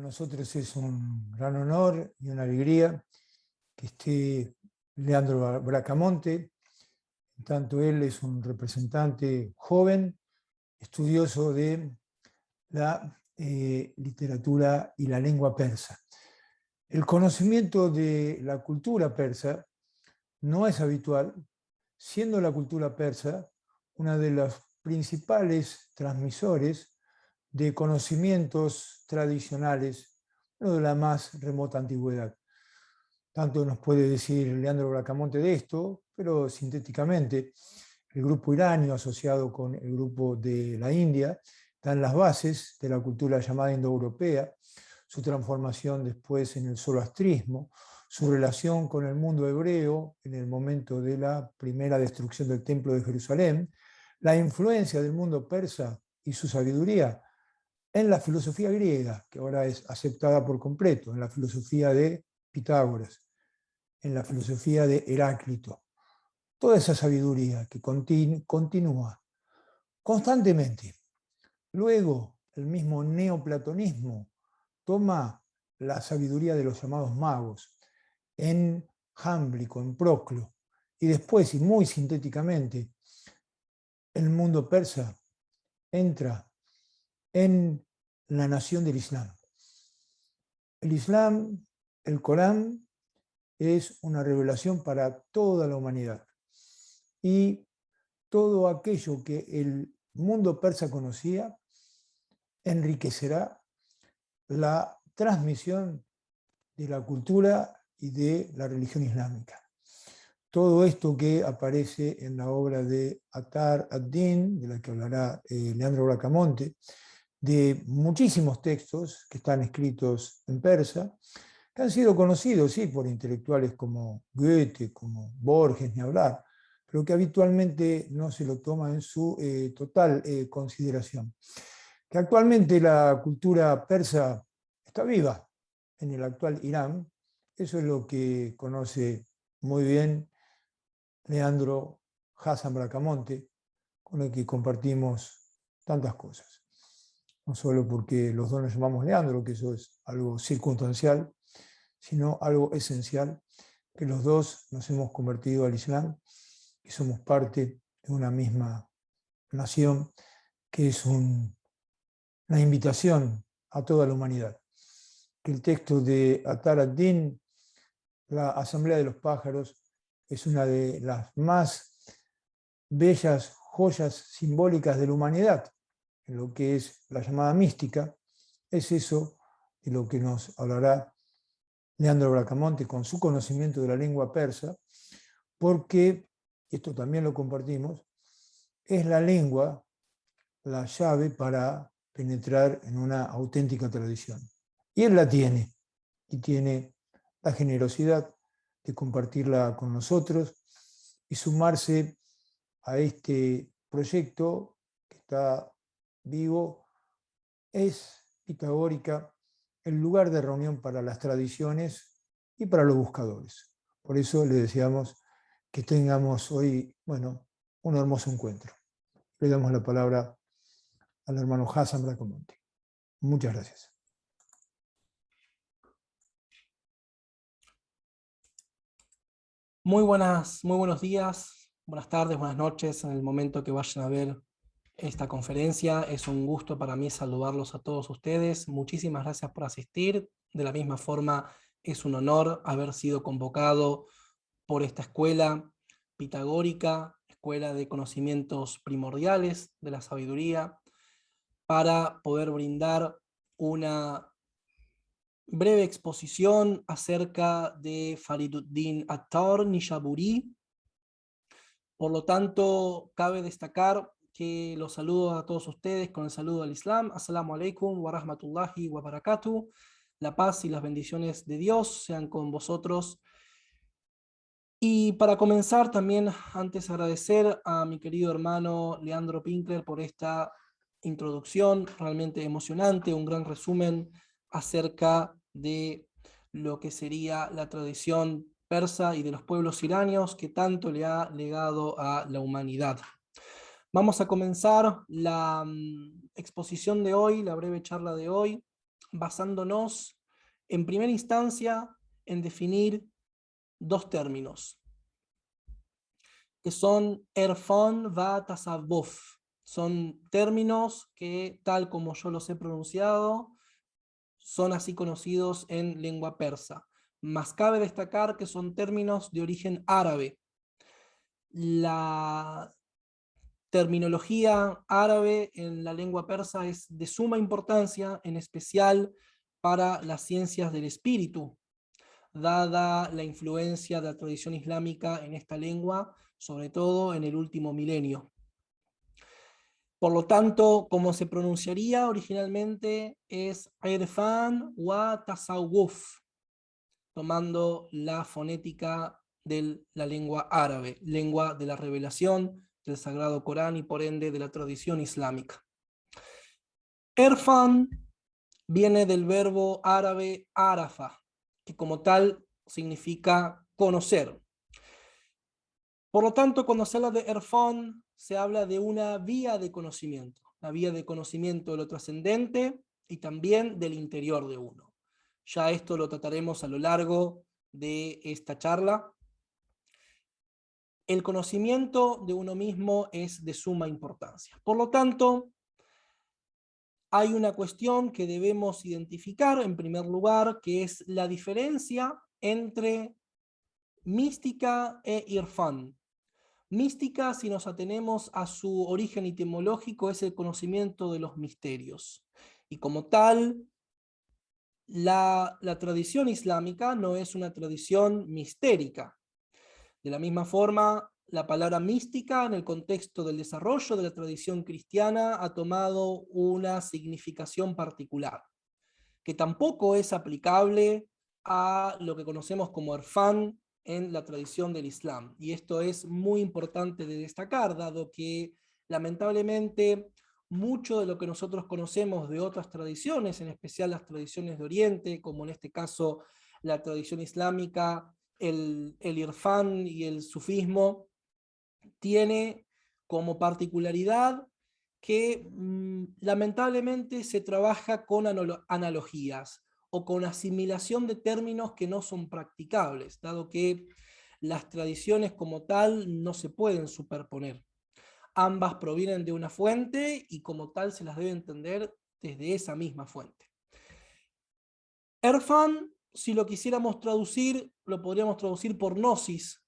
nosotros es un gran honor y una alegría que esté Leandro Bracamonte. Tanto él es un representante joven, estudioso de la literatura y la lengua persa. El conocimiento de la cultura persa no es habitual, siendo la cultura persa una de los principales transmisores de conocimientos tradicionales, no de la más remota antigüedad. Tanto nos puede decir Leandro Bracamonte de esto, pero sintéticamente, el grupo iranio asociado con el grupo de la India dan las bases de la cultura llamada indoeuropea, su transformación después en el zoroastrismo, su relación con el mundo hebreo en el momento de la primera destrucción del Templo de Jerusalén, la influencia del mundo persa y su sabiduría en la filosofía griega, que ahora es aceptada por completo, en la filosofía de Pitágoras, en la filosofía de Heráclito. Toda esa sabiduría que continúa constantemente. Luego, el mismo neoplatonismo toma la sabiduría de los llamados magos en Jámblico, en Proclo, y después, y muy sintéticamente, el mundo persa entra en la nación del Islam. El Islam, el Corán, es una revelación para toda la humanidad. Y todo aquello que el mundo persa conocía enriquecerá la transmisión de la cultura y de la religión islámica. Todo esto que aparece en la obra de Atar ad-Din, de la que hablará Leandro Bracamonte, de muchísimos textos que están escritos en persa, que han sido conocidos, sí, por intelectuales como Goethe, como Borges, ni hablar, pero que habitualmente no se lo toma en su total consideración. Que actualmente la cultura persa está viva en el actual Irán, eso es lo que conoce muy bien Leandro Hassan Bracamonte, con el que compartimos tantas cosas. No solo porque los dos nos llamamos Leandro, que eso es algo circunstancial, sino algo esencial, que los dos nos hemos convertido al Islam y somos parte de una misma nación, que es una invitación a toda la humanidad. Que el texto de Atar ad-Din, la Asamblea de los Pájaros, es una de las más bellas joyas simbólicas de la humanidad, en lo que es la llamada mística. Es eso de lo que nos hablará Leandro Bracamonte con su conocimiento de la lengua persa, porque, esto también lo compartimos, es la lengua la llave para penetrar en una auténtica tradición. Y él la tiene, y tiene la generosidad de compartirla con nosotros y sumarse a este proyecto que está vivo. Es Pitagórica el lugar de reunión para las tradiciones y para los buscadores. Por eso le deseamos que tengamos hoy, bueno, un hermoso encuentro. Le damos la palabra al hermano Hassan Bracamonte. Muchas gracias. Muy buenos días, buenas tardes, buenas noches en el momento que vayan a ver esta conferencia. Es un gusto para mí saludarlos a todos ustedes. Muchísimas gracias por asistir. De la misma forma, es un honor haber sido convocado por esta escuela pitagórica, escuela de conocimientos primordiales de la sabiduría, para poder brindar una breve exposición acerca de Fariduddin Attar Nishaburi. Por lo tanto, cabe destacar que los saludo a todos ustedes con el saludo al Islam. Assalamu alaikum wa rahmatullahi wa barakatuh. La paz y las bendiciones de Dios sean con vosotros. Y para comenzar, también antes agradecer a mi querido hermano Leandro Pinkler por esta introducción realmente emocionante, un gran resumen acerca de lo que sería la tradición persa y de los pueblos iranios que tanto le ha legado a la humanidad. Vamos a comenzar la exposición de hoy, la breve charla de hoy, basándonos en primera instancia en definir dos términos, que son Erfan va Tasavvuf. Son términos que, tal como yo los he pronunciado, son así conocidos en lengua persa. Mas cabe destacar que son términos de origen árabe. La terminología árabe en la lengua persa es de suma importancia, en especial para las ciencias del espíritu, dada la influencia de la tradición islámica en esta lengua, sobre todo en el último milenio. Por lo tanto, como se pronunciaría originalmente es Irfan wa Tasawwuf, tomando la fonética de la lengua árabe, lengua de la revelación del Sagrado Corán y por ende de la tradición islámica. Irfan viene del verbo árabe arafa, que como tal significa conocer. Por lo tanto, cuando se habla de Irfan, se habla de una vía de conocimiento, la vía de conocimiento de lo trascendente y también del interior de uno. Ya esto lo trataremos a lo largo de esta charla. El conocimiento de uno mismo es de suma importancia. Por lo tanto, hay una cuestión que debemos identificar en primer lugar, que es la diferencia entre mística e irfán. Mística, si nos atenemos a su origen etimológico, es el conocimiento de los misterios. Y como tal, la tradición islámica no es una tradición mistérica. De la misma forma, la palabra mística en el contexto del desarrollo de la tradición cristiana ha tomado una significación particular, que tampoco es aplicable a lo que conocemos como irfán en la tradición del Islam. Y esto es muy importante de destacar, dado que lamentablemente mucho de lo que nosotros conocemos de otras tradiciones, en especial las tradiciones de Oriente, como en este caso la tradición islámica, el irfán y el sufismo, tiene como particularidad que lamentablemente se trabaja con analogías o con asimilación de términos que no son practicables, dado que las tradiciones como tal no se pueden superponer. Ambas provienen de una fuente y como tal se las debe entender desde esa misma fuente. Irfán, si lo quisiéramos traducir, lo podríamos traducir por gnosis,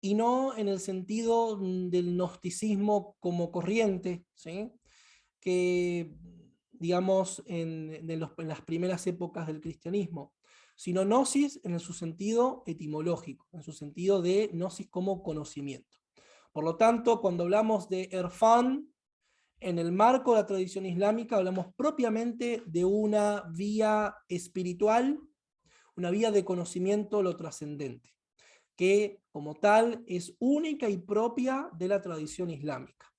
y no en el sentido del gnosticismo como corriente, ¿sí? Que digamos en las primeras épocas del cristianismo, sino gnosis en su sentido etimológico, en su sentido de gnosis como conocimiento. Por lo tanto, cuando hablamos de irfán, en el marco de la tradición islámica hablamos propiamente de una vía espiritual, una vía de conocimiento lo trascendente, que como tal es única y propia de la tradición islámica.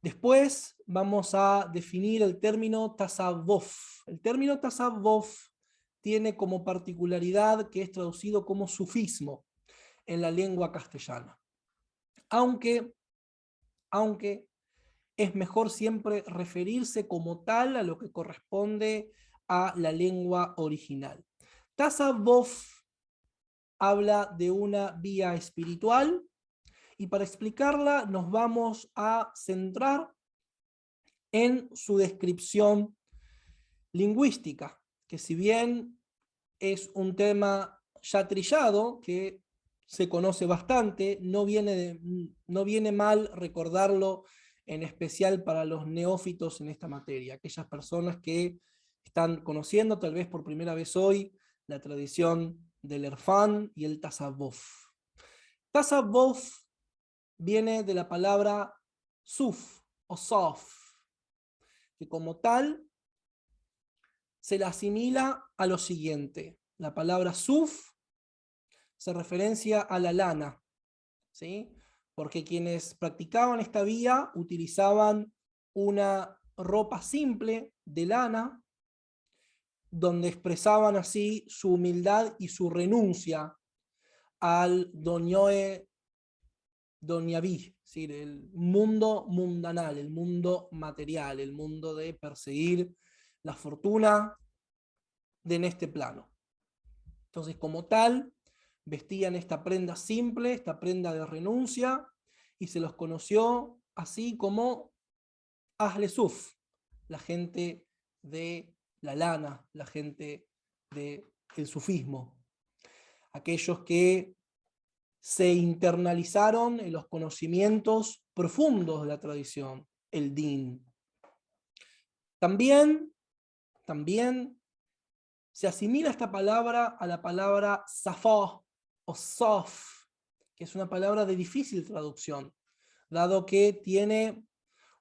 Después vamos a definir el término tasawwuf. El término tasawwuf tiene como particularidad que es traducido como sufismo en la lengua castellana. Aunque es mejor siempre referirse como tal a lo que corresponde a la lengua original. Tasawwuf habla de una vía espiritual y para explicarla nos vamos a centrar en su descripción lingüística, que si bien es un tema ya trillado, que se conoce bastante, no viene mal recordarlo, en especial para los neófitos en esta materia, aquellas personas que están conociendo tal vez por primera vez hoy la tradición del irfán y el tasawwuf. Tasawwuf viene de la palabra suf o sof, que como tal se la asimila a lo siguiente. La palabra suf se referencia a la lana, ¿sí? Porque quienes practicaban esta vía utilizaban una ropa simple de lana, donde expresaban así su humildad y su renuncia al doñoe doñaví, es decir, el mundo mundanal, el mundo material, el mundo de perseguir la fortuna en este plano. Entonces, como tal, vestían esta prenda simple, esta prenda de renuncia, y se los conoció así como Ahle Suf, la gente de la lana, la gente del sufismo, aquellos que se internalizaron en los conocimientos profundos de la tradición, el din. También se asimila esta palabra a la palabra safá o sof, que es una palabra de difícil traducción, dado que tiene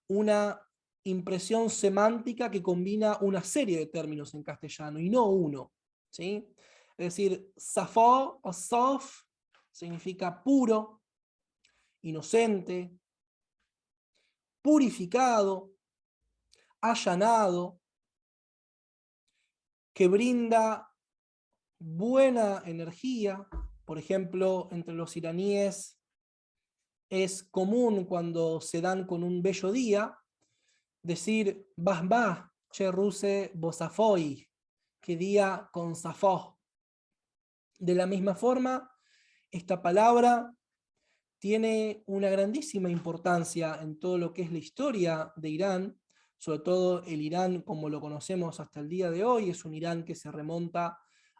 una impresión semántica que combina una serie de términos en castellano y no uno, ¿sí? Es decir, safá o sof significa puro, inocente, purificado, allanado, que brinda buena energía. Por ejemplo, entre los iraníes es común cuando se dan con un bello día decir Bahbah, che ruse bosafoi, que día con safó. De la misma forma, esta palabra tiene una grandísima importancia en todo lo que es la historia de Irán, sobre todo el Irán como lo conocemos hasta el día de hoy. Es un Irán que se remonta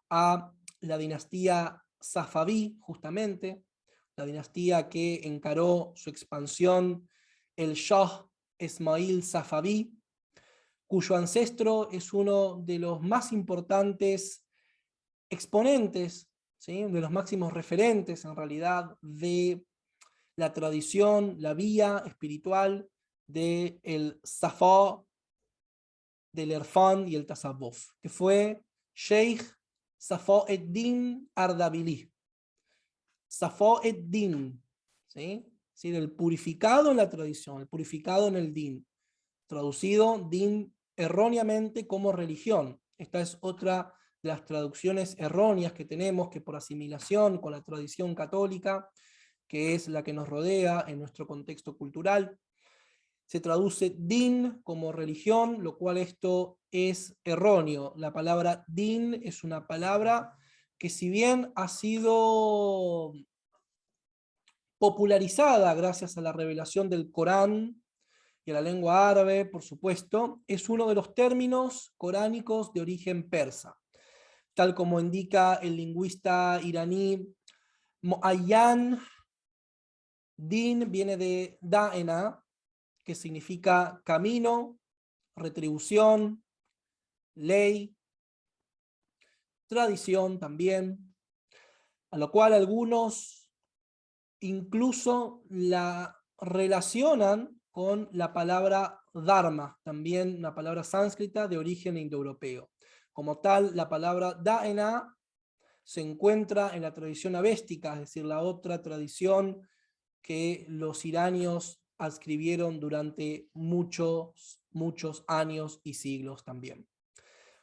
a la dinastía Safaví, justamente, la dinastía que encaró su expansión el Shah Ismail Safaví, cuyo ancestro es uno de los más importantes exponentes, ¿sí?, de los máximos referentes en realidad de la tradición, la vía espiritual del Safá, del Erfán y el Tasawwuf, que fue Sheikh Safá ed-Din Ardabili. Safá ed-Din, ¿sí? ¿Sí? Del purificado en la tradición, el purificado en el Din, traducido Din erróneamente como religión. Esta es otra de las traducciones erróneas que tenemos, que por asimilación con la tradición católica, que es la que nos rodea en nuestro contexto cultural, se traduce din como religión, lo cual esto es erróneo. La palabra din es una palabra que, si bien ha sido popularizada gracias a la revelación del Corán y a la lengua árabe, por supuesto, es uno de los términos coránicos de origen persa, tal como indica el lingüista iraní Muayyan. Din viene de da'ena, que significa camino, retribución, ley, tradición también, a lo cual algunos incluso la relacionan con la palabra dharma, también una palabra sánscrita de origen indoeuropeo. Como tal, la palabra da'ena se encuentra en la tradición avéstica, es decir, la otra tradición que los iranios adscribieron durante muchos años y siglos también.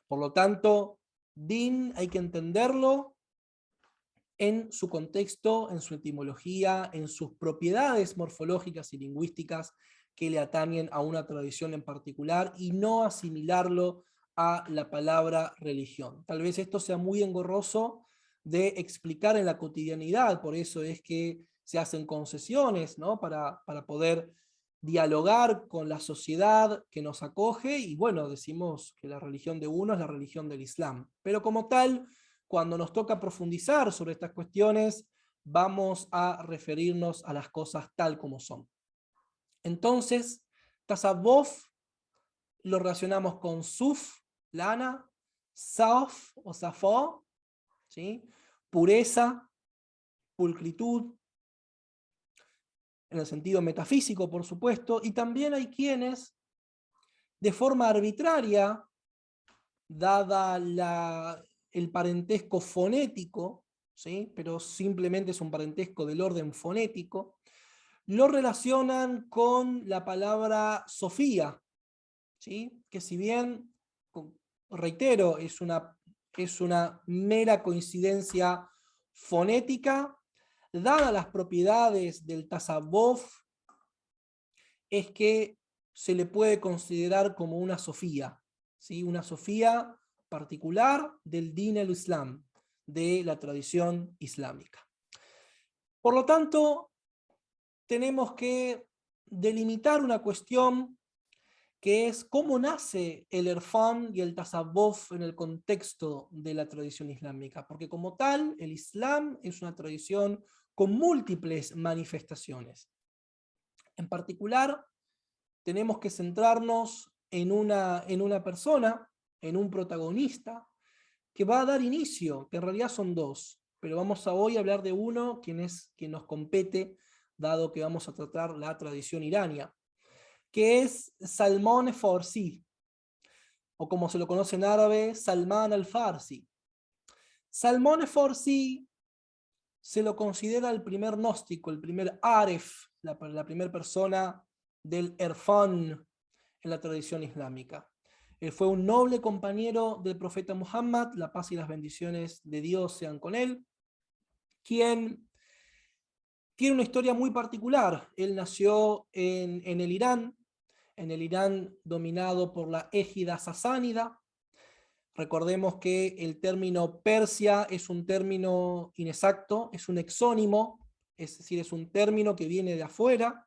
Por lo tanto, din hay que entenderlo en su contexto, en su etimología, en sus propiedades morfológicas y lingüísticas que le atañen a una tradición en particular, y no asimilarlo a la palabra religión. Tal vez esto sea muy engorroso de explicar en la cotidianidad, por eso es que se hacen concesiones, ¿no?, para poder dialogar con la sociedad que nos acoge, y bueno, decimos que la religión de uno es la religión del Islam. Pero como tal, cuando nos toca profundizar sobre estas cuestiones, vamos a referirnos a las cosas tal como son. Entonces, Tasawwuf lo relacionamos con Suf, lana, Saf o Safá, ¿sí?, pureza, pulcritud, en el sentido metafísico, por supuesto, y también hay quienes, de forma arbitraria, dada el parentesco fonético, ¿sí?, pero simplemente es un parentesco del orden fonético, lo relacionan con la palabra Sofía, ¿sí?, que si bien, reitero, es una mera coincidencia fonética, dadas las propiedades del Tasawwuf, es que se le puede considerar como una Sofía, ¿sí?, una Sofía particular del Din al-Islam, de la tradición islámica. Por lo tanto, tenemos que delimitar una cuestión que es cómo nace el Irfán y el Tasawwuf en el contexto de la tradición islámica, porque como tal, el Islam es una tradición con múltiples manifestaciones. En particular, tenemos que centrarnos en una persona, en un protagonista, que va a dar inicio, que en realidad son dos, pero vamos a hoy hablar de uno, quien nos compete, dado que vamos a tratar la tradición irania, que es Salmón Farsi, o como se lo conoce en árabe, Salman al-Farsi. Salmón Farsi se lo considera el primer gnóstico, el primer aref, la primera persona del Irfán en la tradición islámica. Él fue un noble compañero del profeta Muhammad, la paz y las bendiciones de Dios sean con él, quien tiene una historia muy particular. Él nació en el Irán dominado por la égida sasánida. Recordemos que el término Persia es un término inexacto, es un exónimo, es decir, es un término que viene de afuera,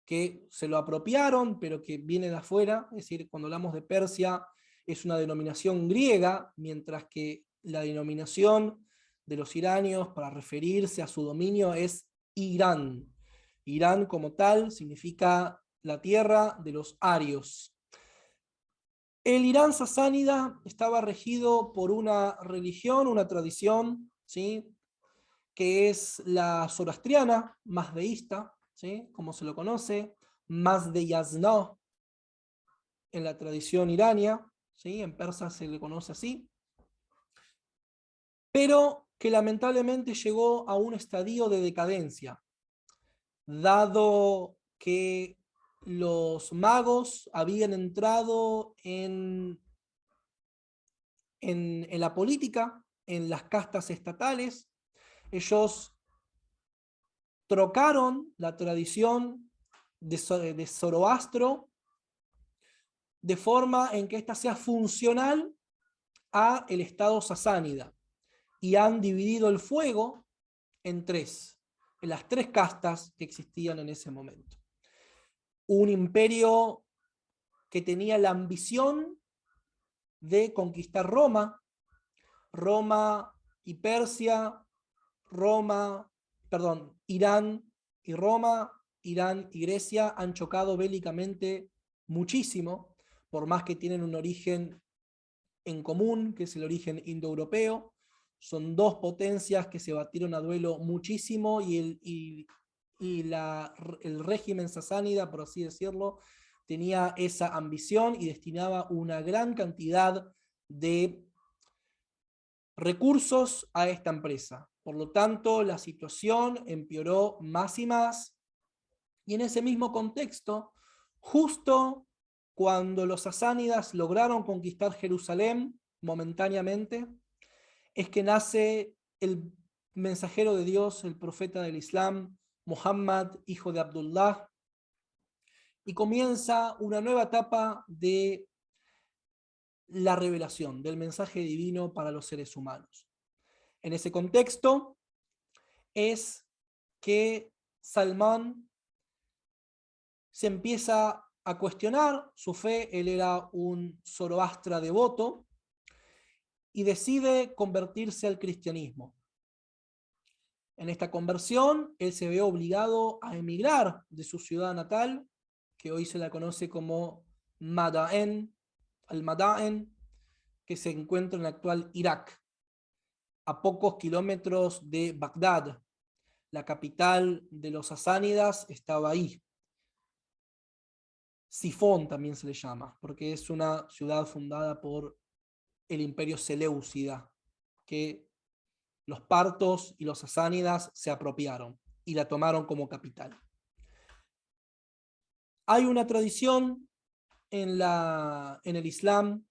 que se lo apropiaron, pero que viene de afuera. Es decir, cuando hablamos de Persia es una denominación griega, mientras que la denominación de los iranios para referirse a su dominio es Irán. Irán como tal significa la tierra de los arios. El Irán sasánida estaba regido por una religión, una tradición, ¿sí?, que es la zoroastriana, mazdeísta, ¿sí?, como se lo conoce, Mazde-Yaznah en la tradición irania, ¿sí?, en persa se le conoce así, pero que lamentablemente llegó a un estadio de decadencia, dado que los magos habían entrado en la política, en las castas estatales. Ellos trocaron la tradición de Zoroastro de forma en que ésta sea funcional a el estado sasánida, y han dividido el fuego en las tres castas que existían en ese momento. Un imperio que tenía la ambición de conquistar Roma y Persia, Irán y Roma, Irán y Grecia han chocado bélicamente muchísimo, por más que tienen un origen en común, que es el origen indoeuropeo. Son dos potencias que se batieron a duelo muchísimo, y el régimen sasánida, por así decirlo, tenía esa ambición y destinaba una gran cantidad de recursos a esta empresa. Por lo tanto, la situación empeoró más y más, y en ese mismo contexto, justo cuando los sasánidas lograron conquistar Jerusalén momentáneamente, es que nace el mensajero de Dios, el profeta del Islam, Muhammad, hijo de Abdullah, y comienza una nueva etapa de la revelación del mensaje divino para los seres humanos. En ese contexto es que Salmán se empieza a cuestionar su fe. Él era un zoroastra devoto y decide convertirse al cristianismo. En esta conversión, él se ve obligado a emigrar de su ciudad natal, que hoy se la conoce como Madain, al-Madain, que se encuentra en el actual Irak, a pocos kilómetros de Bagdad. La capital de los sasánidas estaba ahí. Sifón también se le llama, porque es una ciudad fundada por el imperio seleucida, que los partos y los sasánidas se apropiaron y la tomaron como capital. Hay una tradición en el Islam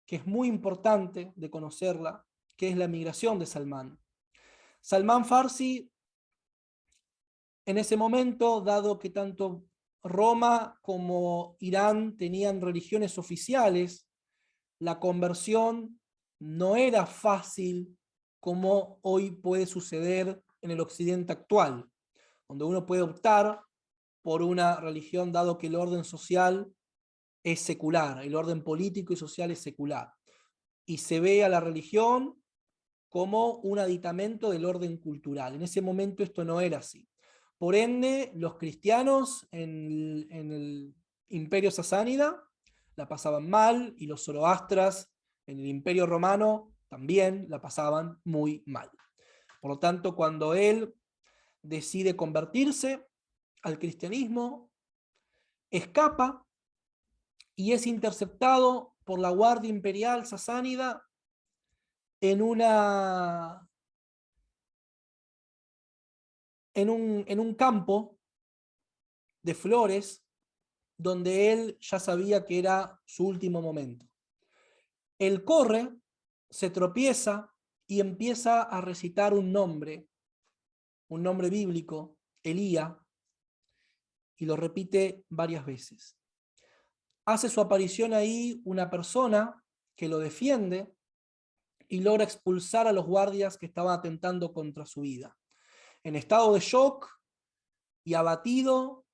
que es muy importante de conocerla, que es la migración de Salmán. Salmán Farsi, en ese momento, dado que tanto Roma como Irán tenían religiones oficiales, la conversión no era fácil como hoy puede suceder en el occidente actual, donde uno puede optar por una religión dado que el orden social es secular, el orden político y social es secular, y se ve a la religión como un aditamento del orden cultural. En ese momento esto no era así. Por ende, los cristianos en el imperio sasánida la pasaban mal, y los zoroastras en el imperio romano también la pasaban muy mal. Por lo tanto, cuando él decide convertirse al cristianismo, escapa y es interceptado por la Guardia Imperial Sasánida en un campo de flores donde él ya sabía que era su último momento. Él corre, se tropieza y empieza a recitar un nombre bíblico, Elía, y lo repite varias veces. Hace su aparición ahí una persona que lo defiende y logra expulsar a los guardias que estaban atentando contra su vida. En estado de shock y abatido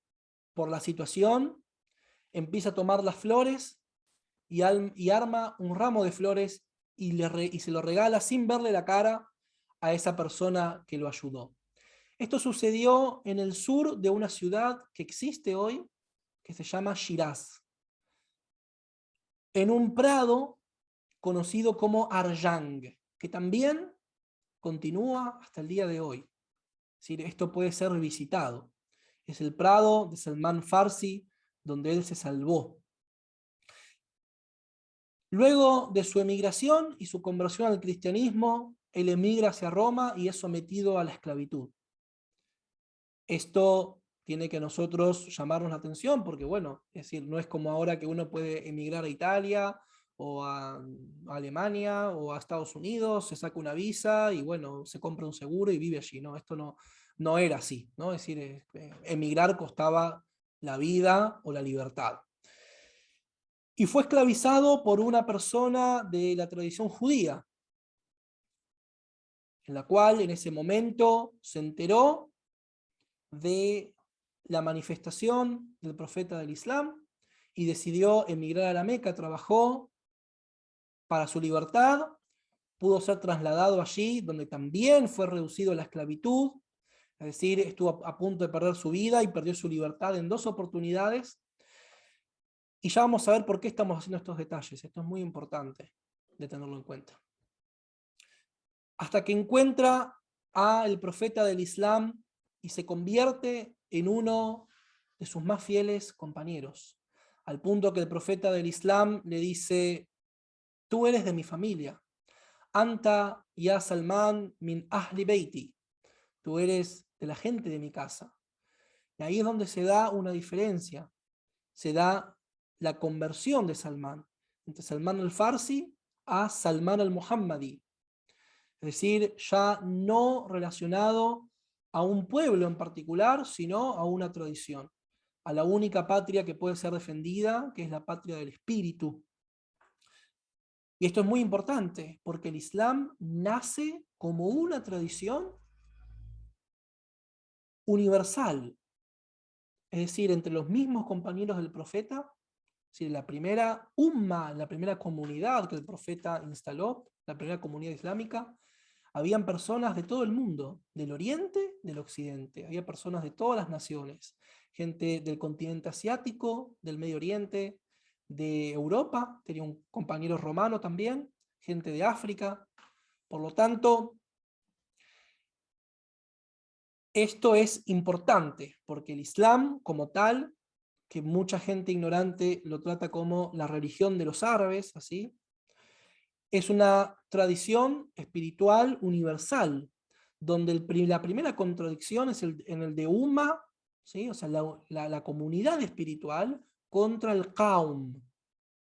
por la situación, empieza a tomar las flores y arma un ramo de flores y se lo regala sin verle la cara a esa persona que lo ayudó. Esto sucedió en el sur de una ciudad que existe hoy, que se llama Shiraz, en un prado conocido como Arjang, que también continúa hasta el día de hoy. Es decir, esto puede ser visitado. Es el prado de Salman Farsi, donde él se salvó. Luego de su emigración y su conversión al cristianismo, él emigra hacia Roma y es sometido a la esclavitud. Esto tiene que nosotros llamarnos la atención porque, bueno, es decir, no es como ahora que uno puede emigrar a Italia o a Alemania o a Estados Unidos, se saca una visa y, bueno, se compra un seguro y vive allí. No, esto no era así, ¿no? Es decir, emigrar costaba la vida o la libertad. Y fue esclavizado por una persona de la tradición judía, en la cual en ese momento se enteró de la manifestación del profeta del Islam y decidió emigrar a la Meca. Trabajó para su libertad, pudo ser trasladado allí, donde también fue reducido a la esclavitud, es decir, estuvo a punto de perder su vida y perdió su libertad en 2 oportunidades. Y ya vamos a ver por qué estamos haciendo estos detalles. Esto es muy importante de tenerlo en cuenta. Hasta que encuentra al profeta del Islam y se convierte en uno de sus más fieles compañeros, al punto que el profeta del Islam le dice: tú eres de mi familia, anta ya Salman min ahli beiti, tú eres de la gente de mi casa. Y ahí es donde se da una diferencia, se da la conversión de Salman, entre Salman al-Farsi a Salman al-Muhammadi, es decir, ya no relacionado a un pueblo en particular, sino a una tradición, a la única patria que puede ser defendida, que es la patria del espíritu. Y esto es muy importante, porque el Islam nace como una tradición universal, es decir, entre los mismos compañeros del profeta. Es decir, la primera umma, la primera comunidad que el profeta instaló, la primera comunidad islámica, habían personas de todo el mundo, del oriente, del occidente, había personas de todas las naciones, gente del continente asiático, del Medio Oriente, de Europa, tenía un compañero romano también, gente de África. Por lo tanto, esto es importante, porque el Islam como tal, que mucha gente ignorante lo trata como la religión de los árabes, así, es una tradición espiritual universal, donde la primera contradicción es en el de Umma, ¿sí? O sea, la comunidad espiritual contra el Qaum,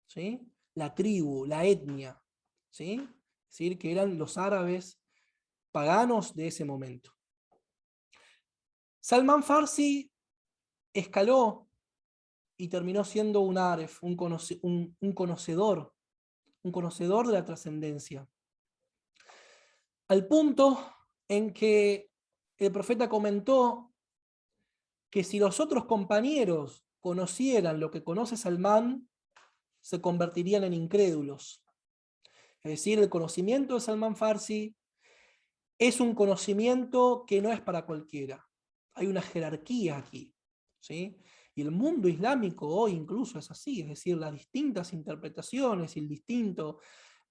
¿sí? La tribu, la etnia, ¿sí? Es decir, que eran los árabes paganos de ese momento. Salman Farsi escaló y terminó siendo un aref, un conocedor un conocedor de la trascendencia. Al punto en que el profeta comentó que si los otros compañeros conocieran lo que conoce Salmán, se convertirían en incrédulos. Es decir, el conocimiento de Salmán Farsi es un conocimiento que no es para cualquiera. Hay una jerarquía aquí, ¿sí? Y el mundo islámico hoy incluso es así, es decir, las distintas interpretaciones y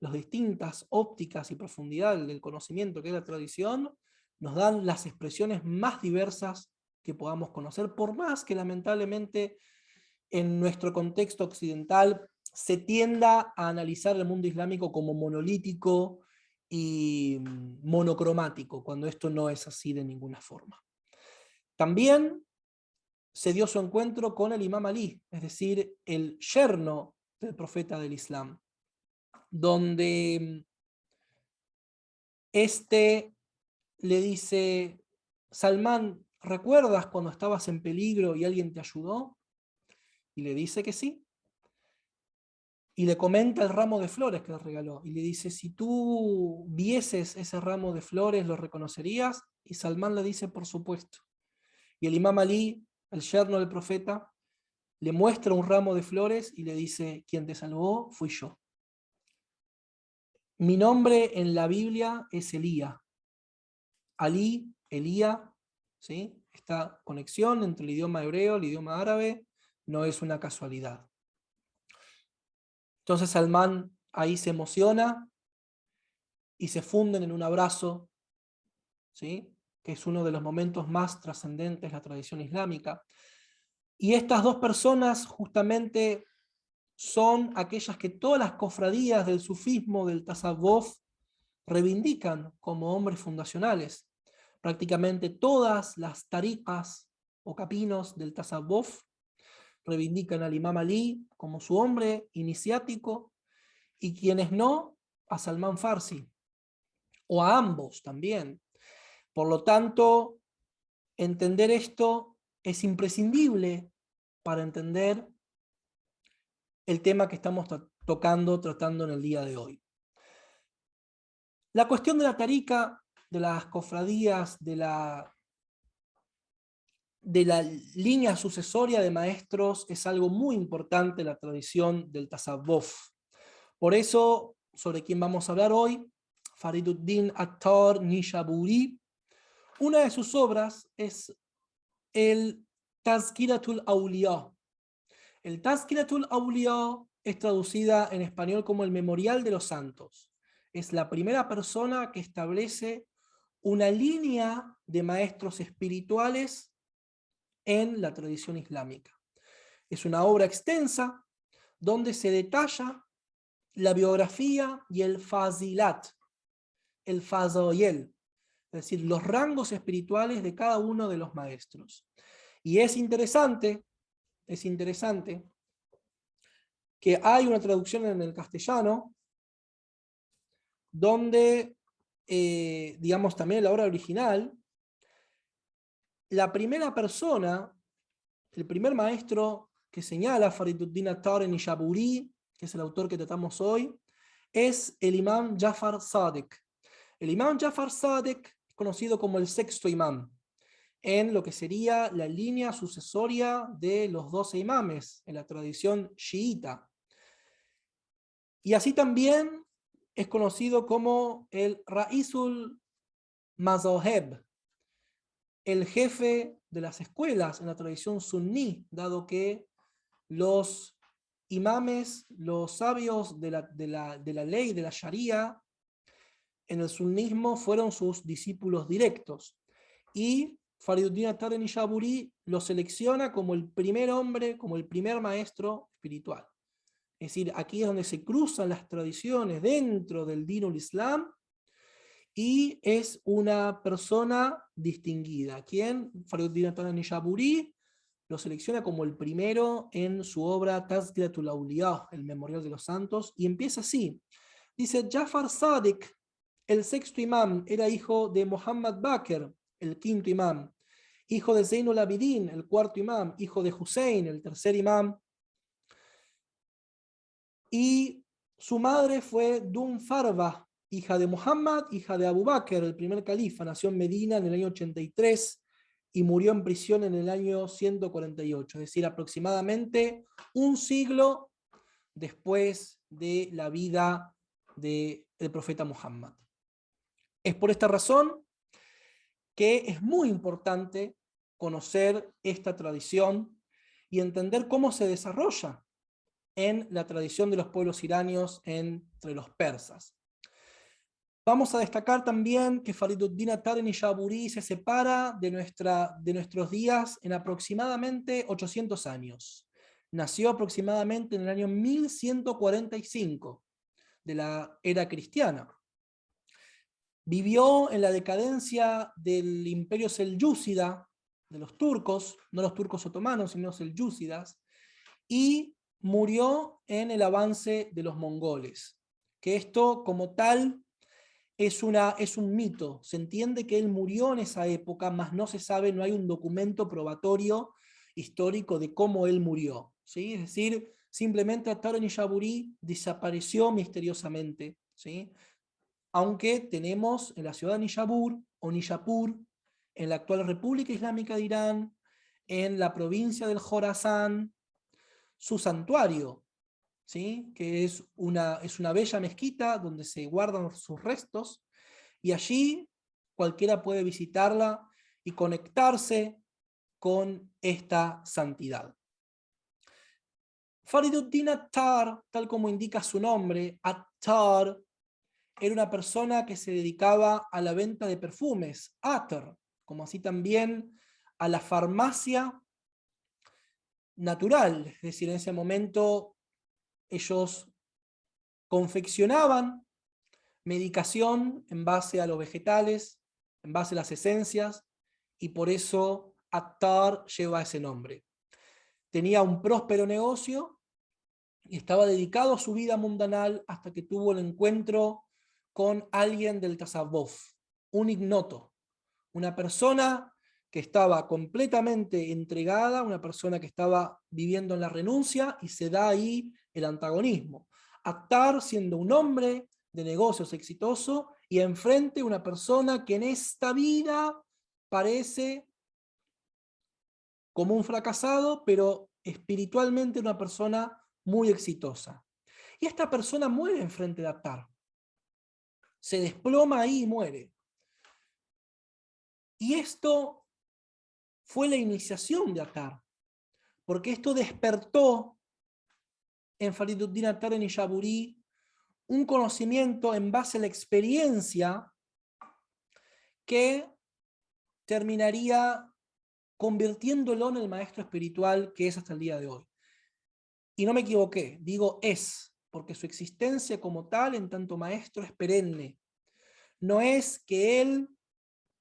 las distintas ópticas y profundidad del conocimiento que es la tradición, nos dan las expresiones más diversas que podamos conocer, por más que lamentablemente en nuestro contexto occidental se tienda a analizar el mundo islámico como monolítico y monocromático, cuando esto no es así de ninguna forma. También se dio su encuentro con el Imam Ali, es decir, el yerno del profeta del Islam, donde este le dice: Salmán, ¿recuerdas cuando estabas en peligro y alguien te ayudó? Y le dice que sí. Y le comenta el ramo de flores que le regaló. Y le dice: si tú vieses ese ramo de flores, ¿lo reconocerías? Y Salmán le dice: por supuesto. Y el Imam Ali, el yerno del profeta, le muestra un ramo de flores y le dice: quien te salvó fui yo. Mi nombre en la Biblia es Elía. Ali, Elía, ¿sí? Esta conexión entre el idioma hebreo y el idioma árabe no es una casualidad. Entonces Salmán ahí se emociona y se funden en un abrazo, ¿sí? Que es uno de los momentos más trascendentes de la tradición islámica. Y estas dos personas justamente son aquellas que todas las cofradías del sufismo, del tasawwuf, reivindican como hombres fundacionales. Prácticamente todas las tariqas o capinos del tasawwuf reivindican al Imam Ali como su hombre iniciático, y quienes no, a Salmán Farsi, o a ambos también. Por lo tanto, entender esto es imprescindible para entender el tema que estamos tratando en el día de hoy. La cuestión de la tariqa, de las cofradías, de la línea sucesoria de maestros, es algo muy importante en la tradición del tasawwuf. Por eso, sobre quien vamos a hablar hoy, Fariduddin Attar Nishaburi, una de sus obras es el Tazkiratul Awliya. El Tazkiratul Awliya es traducida en español como el Memorial de los Santos. Es la primera persona que establece una línea de maestros espirituales en la tradición islámica. Es una obra extensa donde se detalla la biografía y el fazilat, el fazoyel, es decir, los rangos espirituales de cada uno de los maestros. Y es interesante que hay una traducción en el castellano donde, digamos, también en la obra original, la primera persona, el primer maestro que señala Fariduddin Attar Nishaburi, que es el autor que tratamos hoy, es el Imam Jafar Sadiq. El Imam Jafar Sadiq es conocido como el sexto imam, en lo que sería la línea sucesoria de los 12 imames, en la tradición chiita. Y así también es conocido como el Ra'isul Mazaheb, el jefe de las escuelas en la tradición suní, dado que los imames, los sabios de la ley, de la sharia, en el sunnismo fueron sus discípulos directos. Y Fariduddin Attar Nishaburi lo selecciona como el primer hombre, como el primer maestro espiritual. Es decir, aquí es donde se cruzan las tradiciones dentro del Dinul Islam, y es una persona distinguida, quien Fariduddin Attar Nishaburi lo selecciona como el primero en su obra Tazkiratul Awliya, el Memorial de los Santos, y empieza así. Dice: Jafar Sadiq, el sexto imam, era hijo de Muhammad Bakr, el quinto imam, hijo de Zainul Abidin, el cuarto imam, hijo de Hussein, el tercer imam, y Su madre fue Farwa, hija de Muhammad, hija de Abu Bakr, el primer califa. Nació en Medina en el año 83 y murió en prisión en el año 148, es decir, aproximadamente un siglo después de la vida del profeta Muhammad. Es por esta razón que es muy importante conocer esta tradición y entender cómo se desarrolla en la tradición de los pueblos iranios entre los persas. Vamos a destacar también que Fariduddin Attar-e-Nishapuri se separa de nuestros días en aproximadamente 800 años. Nació aproximadamente en el año 1145 de la era cristiana. Vivió en la decadencia del imperio selyúcida, de los turcos, no los turcos otomanos, sino los selyúcidas, y murió en el avance de los mongoles. Que esto, como tal, es un mito. Se entiende que él murió en esa época, mas no se sabe, no hay un documento probatorio histórico de cómo él murió, ¿sí? Es decir, simplemente Attar-e-Nishapuri desapareció misteriosamente, ¿sí? Aunque tenemos en la ciudad de Nishapur, o Nishapur, en la actual República Islámica de Irán, en la provincia del Jorasán, su santuario, ¿sí? Que es una bella mezquita donde se guardan sus restos, y allí cualquiera puede visitarla y conectarse con esta santidad. Fariduddin Attar, tal como indica su nombre, Attar, era una persona que se dedicaba a la venta de perfumes, Attar, como así también a la farmacia natural, es decir, en ese momento ellos confeccionaban medicación en base a los vegetales, en base a las esencias, y por eso Attar lleva ese nombre. Tenía un próspero negocio y estaba dedicado a su vida mundanal hasta que tuvo el encuentro con alguien del Tasawwuf, un ignoto, una persona que estaba completamente entregada, una persona que estaba viviendo en la renuncia, y se da ahí el antagonismo. Attar siendo un hombre de negocios exitoso y enfrente una persona que en esta vida parece como un fracasado, pero espiritualmente una persona muy exitosa. Y esta persona muere enfrente de Attar. Se desploma ahí y muere. Y esto fue la iniciación de Attar, porque esto despertó en Fariduddin Attar-e-Nishapuri un conocimiento en base a la experiencia que terminaría convirtiéndolo en el maestro espiritual que es hasta el día de hoy. Y no me equivoqué, digo es, porque su existencia como tal, en tanto maestro, es perenne. No es que él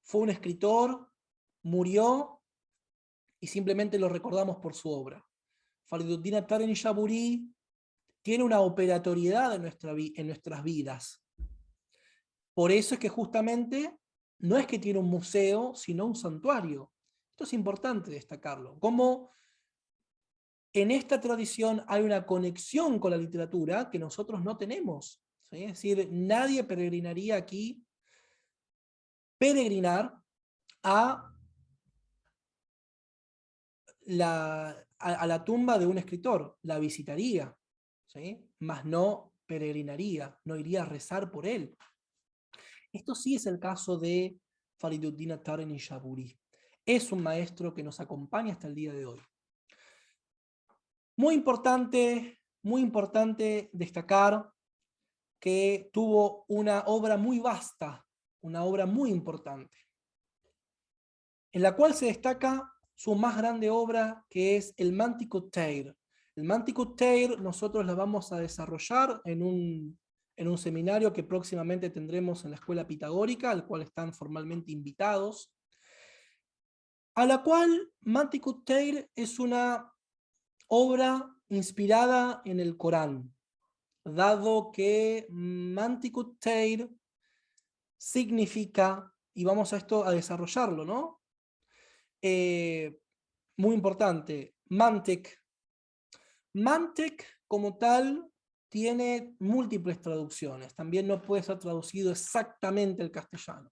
fue un escritor, murió y simplemente lo recordamos por su obra. Fariduddin Attar-e-Nishapuri tiene una operatoriedad en nuestras vidas. Por eso es que justamente no es que tiene un museo, sino un santuario. Esto es importante destacarlo. Como en esta tradición hay una conexión con la literatura que nosotros no tenemos, ¿sí? Es decir, nadie peregrinaría aquí, peregrinar a la tumba de un escritor, la visitaría, ¿sí? Mas no peregrinaría, no iría a rezar por él. Esto sí es el caso de Fariduddin Attar-e-Nishapuri. Es un maestro que nos acompaña hasta el día de hoy. Muy importante destacar que tuvo una obra muy vasta, una obra muy importante, en la cual se destaca su más grande obra, que es el Mantiqut Tayr. El Mantiqut Tayr nosotros la vamos a desarrollar en un seminario que próximamente tendremos en la Escuela Pitagórica, al cual están formalmente invitados, a la cual Mantiqut Tayr es una obra inspirada en el Corán, dado que Mantiqut Tayr significa, y vamos a desarrollarlo, ¿no? Muy importante, Mantek. Mantek como tal tiene múltiples traducciones, también no puede ser traducido exactamente al castellano.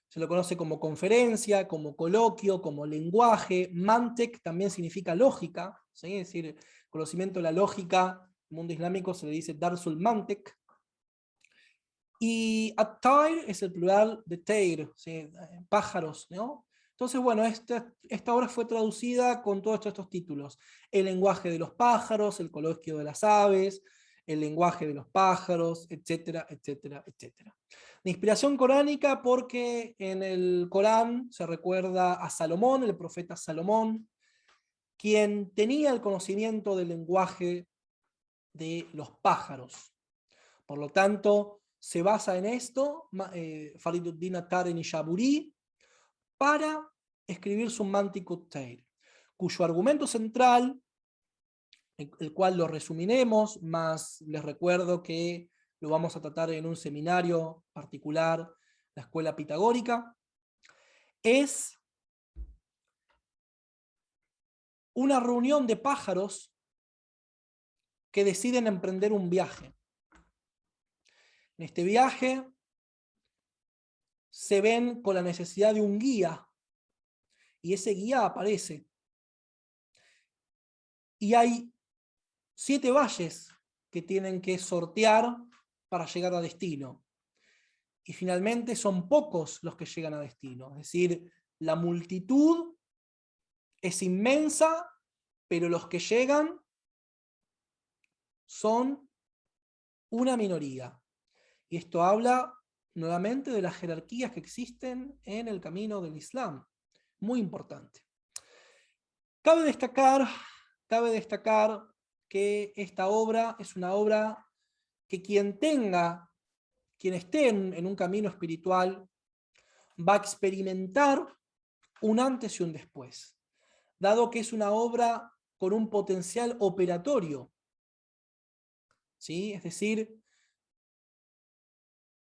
Se lo conoce como conferencia, como coloquio, como lenguaje. Mantek también significa lógica, ¿sí? Es decir, conocimiento de la lógica, en el mundo islámico se le dice Darsul Mantek. Y at-tayr es el plural de teir, ¿sí? Pájaros, ¿no? Entonces, bueno, esta obra fue traducida con todos estos títulos. El lenguaje de los pájaros, el coloquio de las aves, el lenguaje de los pájaros, etcétera, etcétera, etcétera. De inspiración coránica porque en el Corán se recuerda a Salomón, el profeta Salomón, quien tenía el conocimiento del lenguaje de los pájaros. Por lo tanto, se basa en esto Fariduddin at-Tar-e-Nishaburi para escribir su Mantiqut Tayr, cuyo argumento central, el cual lo resumiremos, más les recuerdo que lo vamos a tratar en un seminario particular, la escuela pitagórica, es una reunión de pájaros que deciden emprender un viaje. En este viaje se ven con la necesidad de un guía, y ese guía aparece. Y hay 7 valles que tienen que sortear para llegar a destino. Y finalmente son pocos los que llegan a destino. Es decir, la multitud es inmensa, pero los que llegan son una minoría. Y esto habla nuevamente de las jerarquías que existen en el camino del Islam. Muy importante. Cabe destacar que esta obra es una obra que quien esté en un camino espiritual, va a experimentar un antes y un después, dado que es una obra con un potencial operatorio. ¿Sí? Es decir,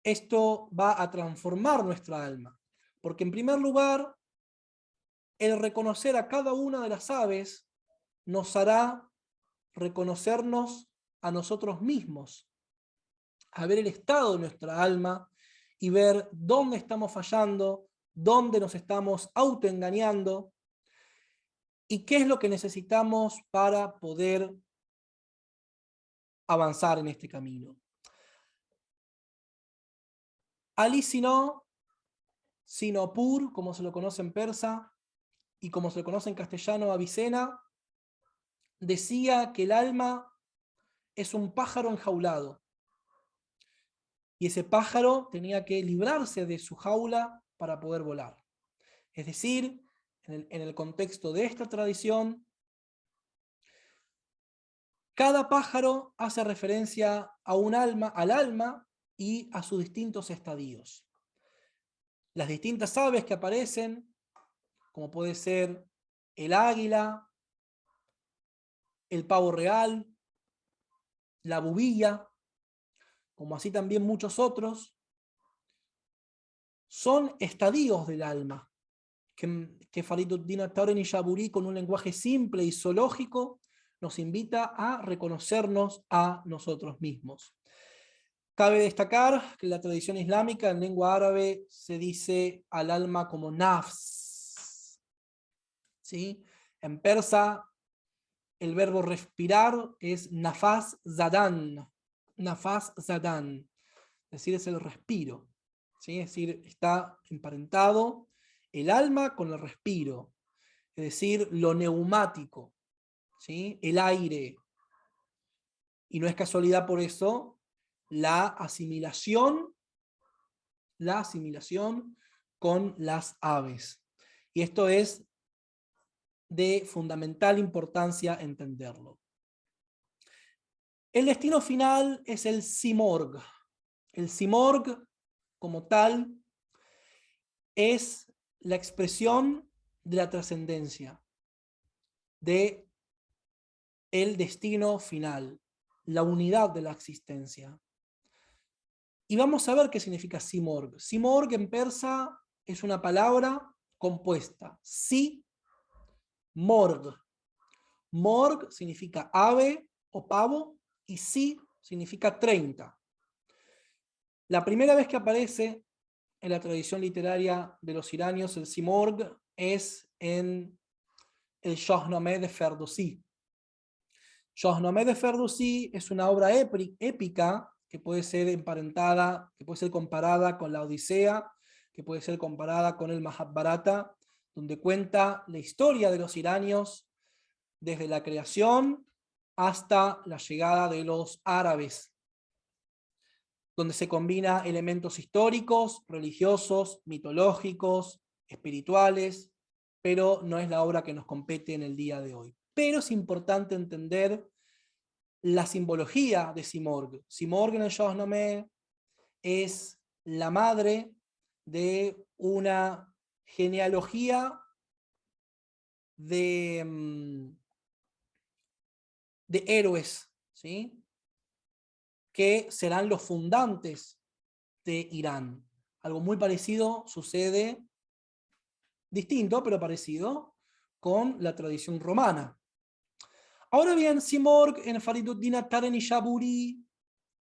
esto va a transformar nuestra alma, porque en primer lugar, el reconocer a cada una de las aves nos hará reconocernos a nosotros mismos, a ver el estado de nuestra alma y ver dónde estamos fallando, dónde nos estamos autoengañando y qué es lo que necesitamos para poder avanzar en este camino. Ali Sinopur, como se lo conoce en persa, y como se lo conoce en castellano, Avicena, decía que el alma es un pájaro enjaulado. Y ese pájaro tenía que librarse de su jaula para poder volar. Es decir, en el contexto de esta tradición, cada pájaro hace referencia a un alma, al alma y a sus distintos estadios. Las distintas aves que aparecen, como puede ser el águila, el pavo real, la bubilla, como así también muchos otros, son estadios del alma, que Fariduddin at-Tar-e-Nishaburi, con un lenguaje simple y zoológico, nos invita a reconocernos a nosotros mismos. Cabe destacar que en la tradición islámica, en lengua árabe, se dice al alma como nafs. ¿Sí? En persa, el verbo respirar es nafas zadan. Nafas zadan. Es decir, es el respiro. ¿Sí? Es decir, está emparentado el alma con el respiro. Es decir, lo neumático. ¿Sí? El aire. Y no es casualidad por eso la asimilación con las aves. Y esto es de fundamental importancia entenderlo. El destino final es el Simorg. El Simorg, como tal, es la expresión de la trascendencia, de el destino final, la unidad de la existencia. Y vamos a ver qué significa Simorg. Simorg en persa es una palabra compuesta. Si, morg. Morg significa ave o pavo, y si significa 30. La primera vez que aparece en la tradición literaria de los iranios el Simorg es en el Shahnameh de Ferdowsi. Shahnameh de Ferdowsi es una obra épica que puede ser emparentada, que puede ser comparada con la Odisea, que puede ser comparada con el Mahabharata, donde cuenta la historia de los iranios desde la creación hasta la llegada de los árabes, donde se combina elementos históricos, religiosos, mitológicos, espirituales, pero no es la obra que nos compete en el día de hoy. Pero es importante entender la simbología de Simorg. Simorg en el Shahnameh es la madre de una genealogía de héroes, ¿sí?, que serán los fundantes de Irán. Algo muy parecido sucede, distinto pero parecido, con la tradición romana. Ahora bien, Simorg en Fariduddin at-Tarenishaburi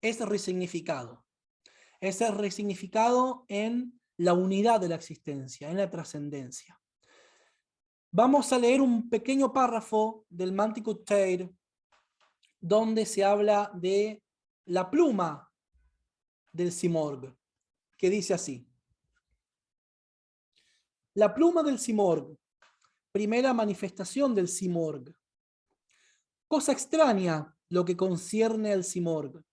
es resignificado. Es resignificado en la unidad de la existencia, en la trascendencia. Vamos a leer un pequeño párrafo del Mantiqut Teir, donde se habla de la pluma del Simorg, que dice así: la pluma del Simorg, primera manifestación del Simorg. Cosa extraña lo que concierne al Simorg.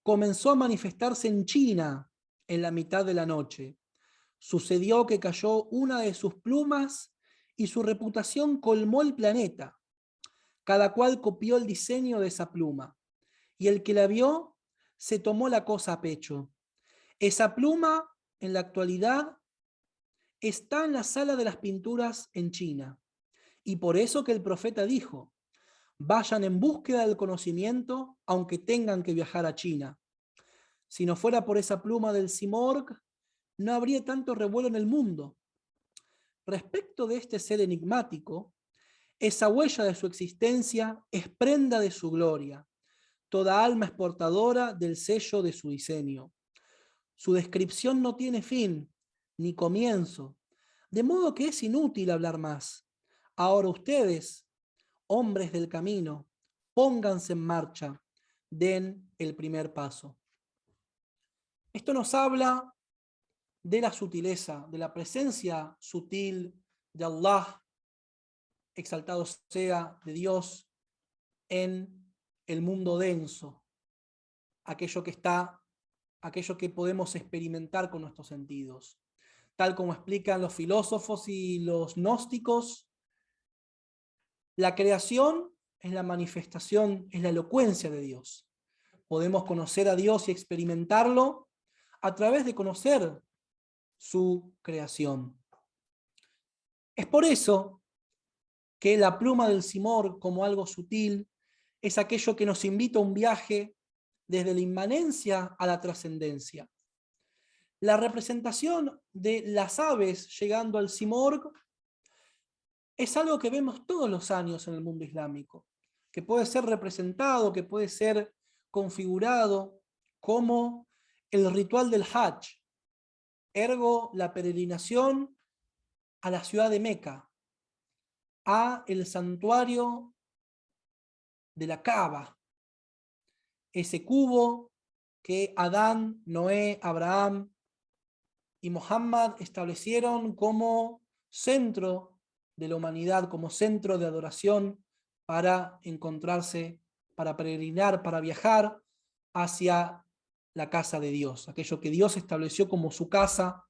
Comenzó a manifestarse en China en la mitad de la noche. Sucedió que cayó una de sus plumas y su reputación colmó el planeta. Cada cual copió el diseño de esa pluma, y el que la vio se tomó la cosa a pecho. Esa pluma, en la actualidad, está en la sala de las pinturas en China, y por eso que el profeta dijo: vayan en búsqueda del conocimiento, aunque tengan que viajar a China. Si no fuera por esa pluma del Simorg, no habría tanto revuelo en el mundo. Respecto de este ser enigmático, esa huella de su existencia es prenda de su gloria. Toda alma es portadora del sello de su diseño. Su descripción no tiene fin, ni comienzo, de modo que es inútil hablar más. Ahora ustedes, hombres del camino, pónganse en marcha, den el primer paso. Esto nos habla de la sutileza, de la presencia sutil de Allah, exaltado sea, de Dios, en el mundo denso, aquello que podemos experimentar con nuestros sentidos. Tal como explican los filósofos y los gnósticos, la creación es la manifestación, es la elocuencia de Dios. Podemos conocer a Dios y experimentarlo a través de conocer su creación. Es por eso que la pluma del Simorg, como algo sutil, es aquello que nos invita a un viaje desde la inmanencia a la trascendencia. La representación de las aves llegando al Simorg es algo que vemos todos los años en el mundo islámico, que puede ser representado, que puede ser configurado como el ritual del Hajj, ergo la peregrinación a la ciudad de Meca, a el santuario de la Kaaba, ese cubo que Adán, Noé, Abraham y Muhammad establecieron como centro de la humanidad, como centro de adoración para encontrarse, para peregrinar, para viajar hacia la casa de Dios, aquello que Dios estableció como su casa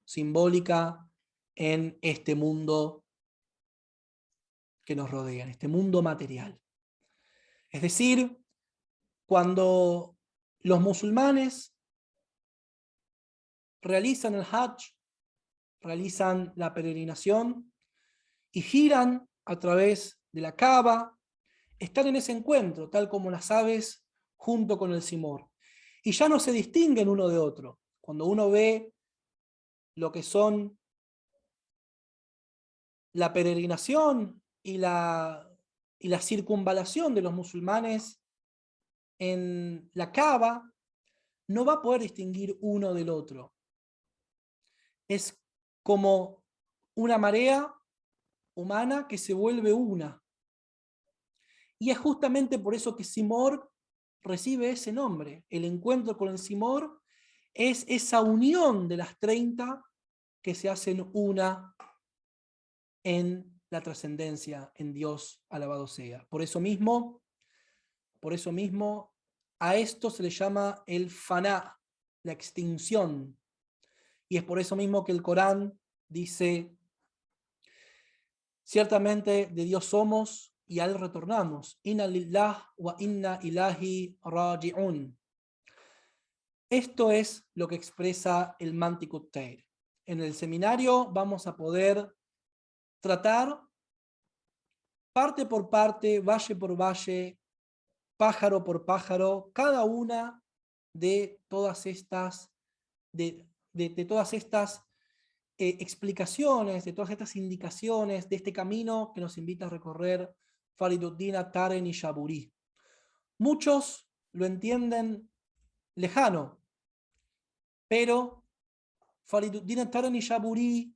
simbólica en este mundo que nos rodea, en este mundo material. Es decir, cuando los musulmanes realizan el Hajj, realizan la peregrinación y giran a través de la Kaaba, están en ese encuentro, tal como las aves junto con el Simorg. Y ya no se distinguen uno de otro. Cuando uno ve lo que son la peregrinación y la circunvalación de los musulmanes en la Kaaba no va a poder distinguir uno del otro. Es como una marea humana que se vuelve una. Y es justamente por eso que Simorg recibe ese nombre. El encuentro con el Simorg es esa unión de las 30 que se hacen una en la trascendencia, en Dios, alabado sea. Por eso mismo, a esto se le llama el faná, la extinción. Y es por eso mismo que el Corán dice: ciertamente de Dios somos y a Él retornamos. Inna lillah wa inna ilahi raji'un. Esto es lo que expresa el Mantiqut Teir. En el seminario vamos a poder tratar parte por parte, valle por valle, pájaro por pájaro, cada una de todas estas, de todas estas explicaciones, de todas estas indicaciones de este camino que nos invita a recorrer Fariduddin Attar Nishapuri. Muchos lo entienden lejano, pero Fariduddin Attar Nishapuri,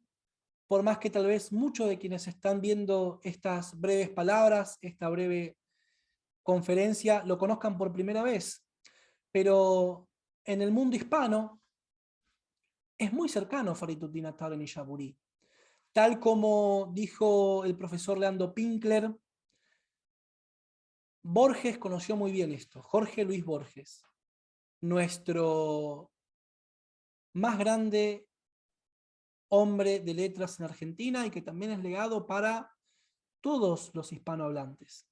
por más que tal vez muchos de quienes están viendo estas breves palabras, esta breve conferencia, lo conozcan por primera vez, pero en el mundo hispano es muy cercano Fariduddin Attar Nishapuri. Tal como dijo el profesor Leandro Pinkler, Borges conoció muy bien esto, Jorge Luis Borges, nuestro más grande hombre de letras en Argentina y que también es legado para todos los hispanohablantes.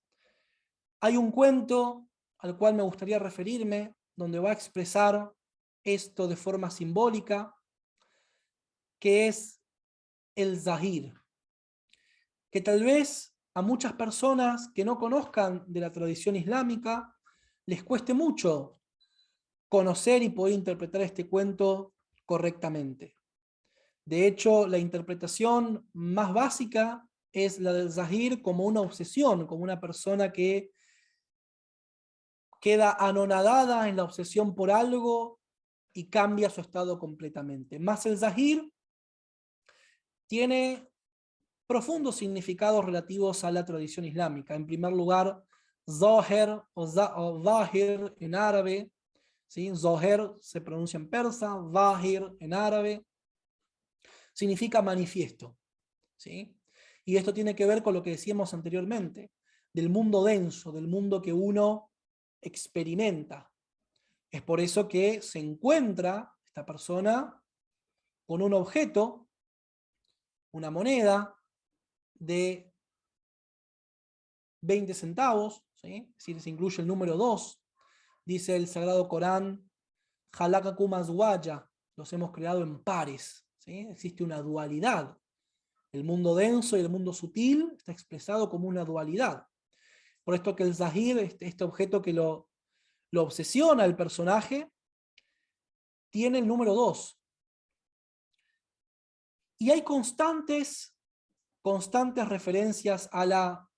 Hay un cuento al cual me gustaría referirme, donde va a expresar esto de forma simbólica, que es el Zahir, que tal vez a muchas personas que no conozcan de la tradición islámica les cueste mucho conocer y poder interpretar este cuento correctamente. De hecho, la interpretación más básica es la del Zahir como una obsesión, como una persona que queda anonadada en la obsesión por algo y cambia su estado completamente. Más el Zahir tiene profundos significados relativos a la tradición islámica. En primer lugar, Zoher o Zahir en árabe, ¿sí? Zoher se pronuncia en persa, Zahir en árabe, significa manifiesto, ¿sí? Y esto tiene que ver con lo que decíamos anteriormente, del mundo denso, del mundo que uno experimenta. Es por eso que se encuentra esta persona con un objeto, una moneda de 20 centavos, ¿sí? Es decir, se incluye el número 2. Dice el Sagrado Corán, Halakakum azwaja, los hemos creado en pares, ¿sí? Existe una dualidad. El mundo denso y el mundo sutil está expresado como una dualidad. Por esto que el Zahir, este objeto que lo obsesiona al personaje, tiene el número 2. Y hay constantes referencias a la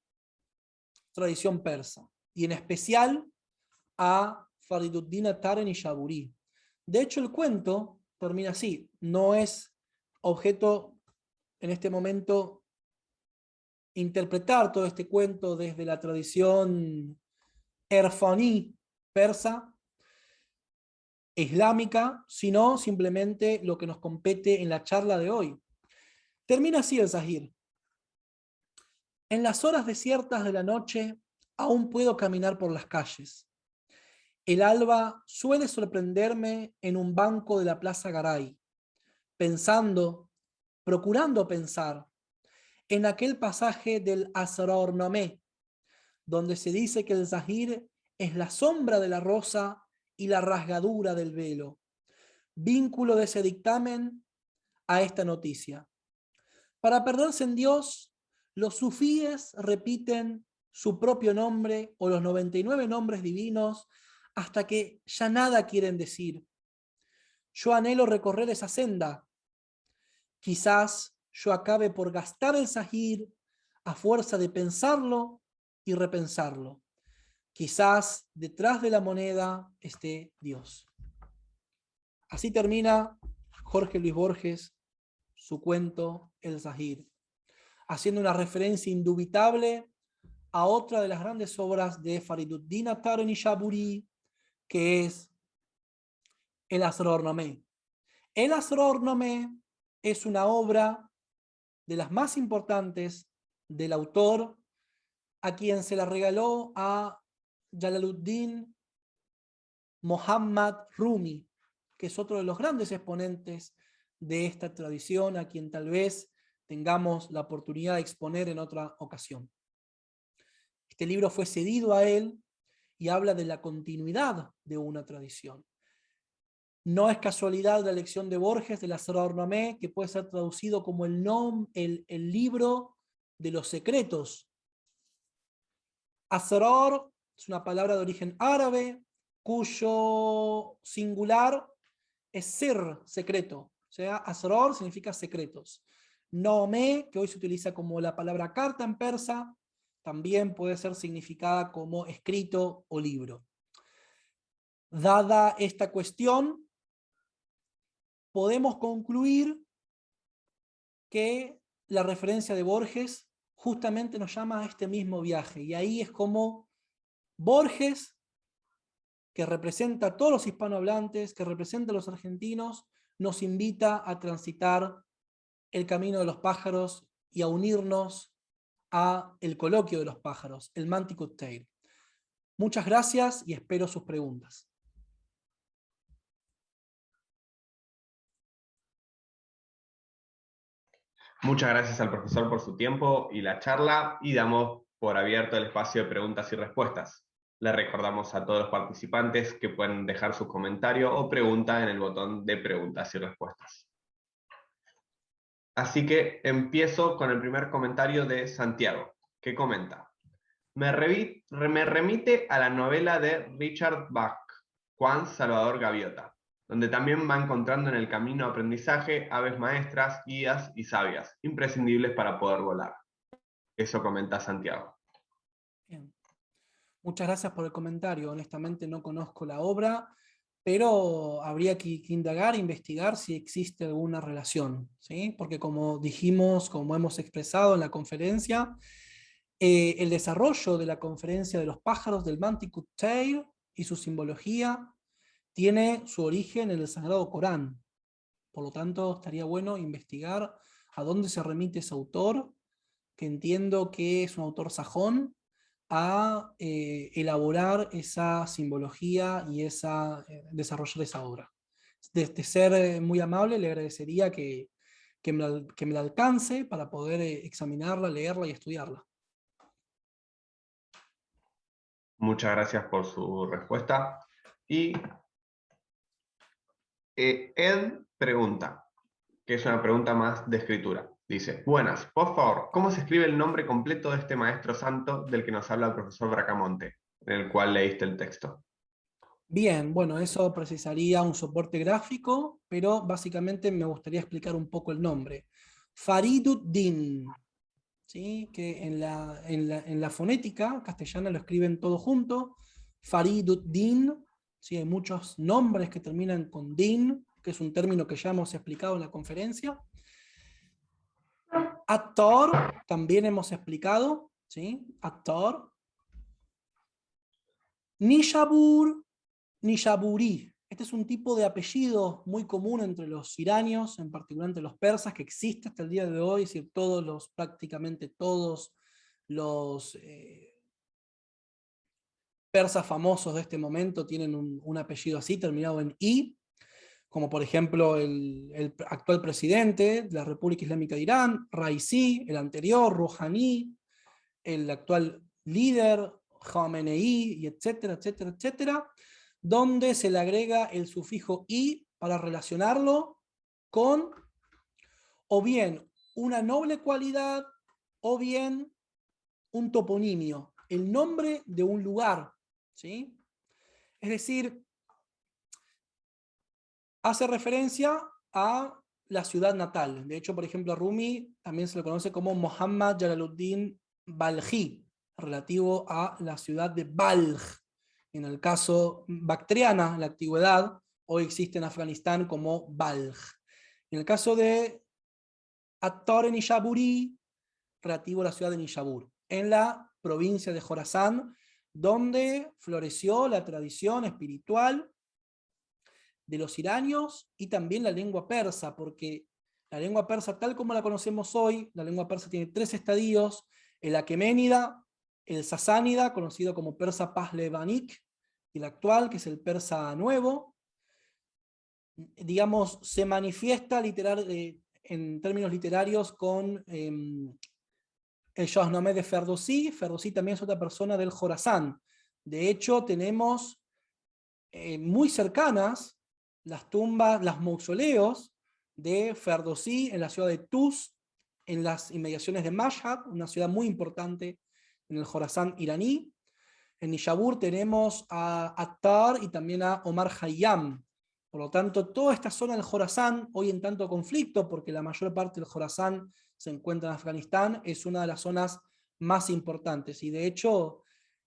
tradición persa, y en especial a Fariduddin Attar Nishapuri. De hecho, el cuento termina así. No es objeto en este momento interpretar todo este cuento desde la tradición erfaní persa, islámica, sino simplemente lo que nos compete en la charla de hoy. Termina así el Zahir. En las horas desiertas de la noche aún puedo caminar por las calles. El alba suele sorprenderme en un banco de la Plaza Garay, procurando pensar, en aquel pasaje del Asrornamé, donde se dice que el Zahir es la sombra de la rosa y la rasgadura del velo. Vínculo de ese dictamen a esta noticia. Para perderse en Dios, los sufíes repiten su propio nombre o los 99 nombres divinos hasta que ya nada quieren decir. Yo anhelo recorrer esa senda. Quizás yo acabe por gastar el Zahir a fuerza de pensarlo y repensarlo. quizás detrás de la moneda esté Dios. Así termina Jorge Luis Borges su cuento El Zahir, haciendo una referencia indubitable a otra de las grandes obras de Fariduddin Attar Nishaburi, que es el Asror-Nameh. El Asror-Nameh es una obra de las más importantes del autor, a quien se la regaló a Jalaluddin Muhammad Rumi, que es otro de los grandes exponentes de esta tradición, a quien tal vez tengamos la oportunidad de exponer en otra ocasión. Este libro fue cedido a él y habla de la continuidad de una tradición. No es casualidad la elección de Borges del Asror-Nameh, que puede ser traducido como el libro de los secretos. Asror es una palabra de origen árabe, cuyo singular es sir, secreto. O sea, Asror significa secretos. Nameh, que hoy se utiliza como la palabra carta en persa, también puede ser significada como escrito o libro. Dada esta cuestión, podemos concluir que la referencia de Borges justamente nos llama a este mismo viaje. Y ahí es como Borges, que representa a todos los hispanohablantes, que representa a los argentinos, nos invita a transitar el camino de los pájaros y a unirnos a el coloquio de los pájaros, el Manticut Tale. Muchas gracias y espero sus preguntas. Muchas gracias al profesor por su tiempo y la charla, y damos por abierto el espacio de preguntas y respuestas. Le recordamos a todos los participantes que pueden dejar su comentario o pregunta en el botón de preguntas y respuestas. Así que empiezo con el primer comentario de Santiago, que comenta: me remite a la novela de Richard Bach, Juan Salvador Gaviota, donde también va encontrando en el camino aprendizaje, aves maestras, guías y sabias, imprescindibles para poder volar. Eso comenta Santiago. Bien. Muchas gracias por el comentario. Honestamente no conozco la obra, pero habría que indagar, investigar si existe alguna relación, ¿sí? Porque como dijimos, como hemos expresado en la conferencia, el desarrollo de la conferencia de los pájaros del Manticut Tale y su simbología tiene su origen en el Sagrado Corán. Por lo tanto, estaría bueno investigar a dónde se remite ese autor, que entiendo que es un autor sajón, a elaborar esa simbología y desarrollar esa obra. De ser muy amable, le agradecería que me la alcance para poder examinarla, leerla y estudiarla. Muchas gracias por su respuesta. Y Ed pregunta, que es una pregunta más de escritura. Dice: buenas, por favor, ¿cómo se escribe el nombre completo de este maestro santo del que nos habla el profesor Bracamonte, en el cual leíste el texto? Bien, bueno, eso precisaría un soporte gráfico, pero básicamente me gustaría explicar un poco el nombre. Fariduddin, ¿sí? Que en la fonética castellana lo escriben todo junto. Fariduddin, ¿sí? Hay muchos nombres que terminan con din, que es un término que ya hemos explicado en la conferencia. Attar, también hemos explicado, ¿sí? Attar. Nishabur, Nishaburi. Este es un tipo de apellido muy común entre los iranios, en particular entre los persas, que existe hasta el día de hoy. Es decir, prácticamente todos los persas famosos de este momento tienen un apellido así, terminado en I, como por ejemplo el actual presidente de la República Islámica de Irán, Raisi, el anterior, Rouhani, el actual líder, Khamenei, y etcétera, etcétera, etcétera, donde se le agrega el sufijo i para relacionarlo con o bien una noble cualidad o bien un toponimio, el nombre de un lugar, ¿sí? Es decir, hace referencia a la ciudad natal. De hecho, por ejemplo, a Rumi también se le conoce como Muhammad Jalaluddin Balji, relativo a la ciudad de Balj. En el caso bactriana, en la antigüedad, hoy existe en Afganistán como Balj. En el caso de At-Tar-e-Nishaburi, relativo a la ciudad de Nishabur, en la provincia de Jorasán, donde floreció la tradición espiritual de los iranios y también la lengua persa, porque la lengua persa, tal como la conocemos hoy, la lengua persa tiene 3 estadios: el aqueménida, el sasánida, conocido como persa pahlavánic, y el actual, que es el persa nuevo. Digamos, se manifiesta en términos literarios con el Shahnameh de Ferdowsi. Ferdowsi también es otra persona del Jorasán. De hecho, tenemos muy cercanas las tumbas, los mausoleos de Ferdowsi en la ciudad de Tuz, en las inmediaciones de Mashhad, una ciudad muy importante en el Jorasán iraní. En Nishabur tenemos a Attar y también a Omar Khayyam. Por lo tanto, toda esta zona del Jorasán, hoy en tanto conflicto, porque la mayor parte del Jorasán se encuentra en Afganistán, es una de las zonas más importantes. Y de hecho,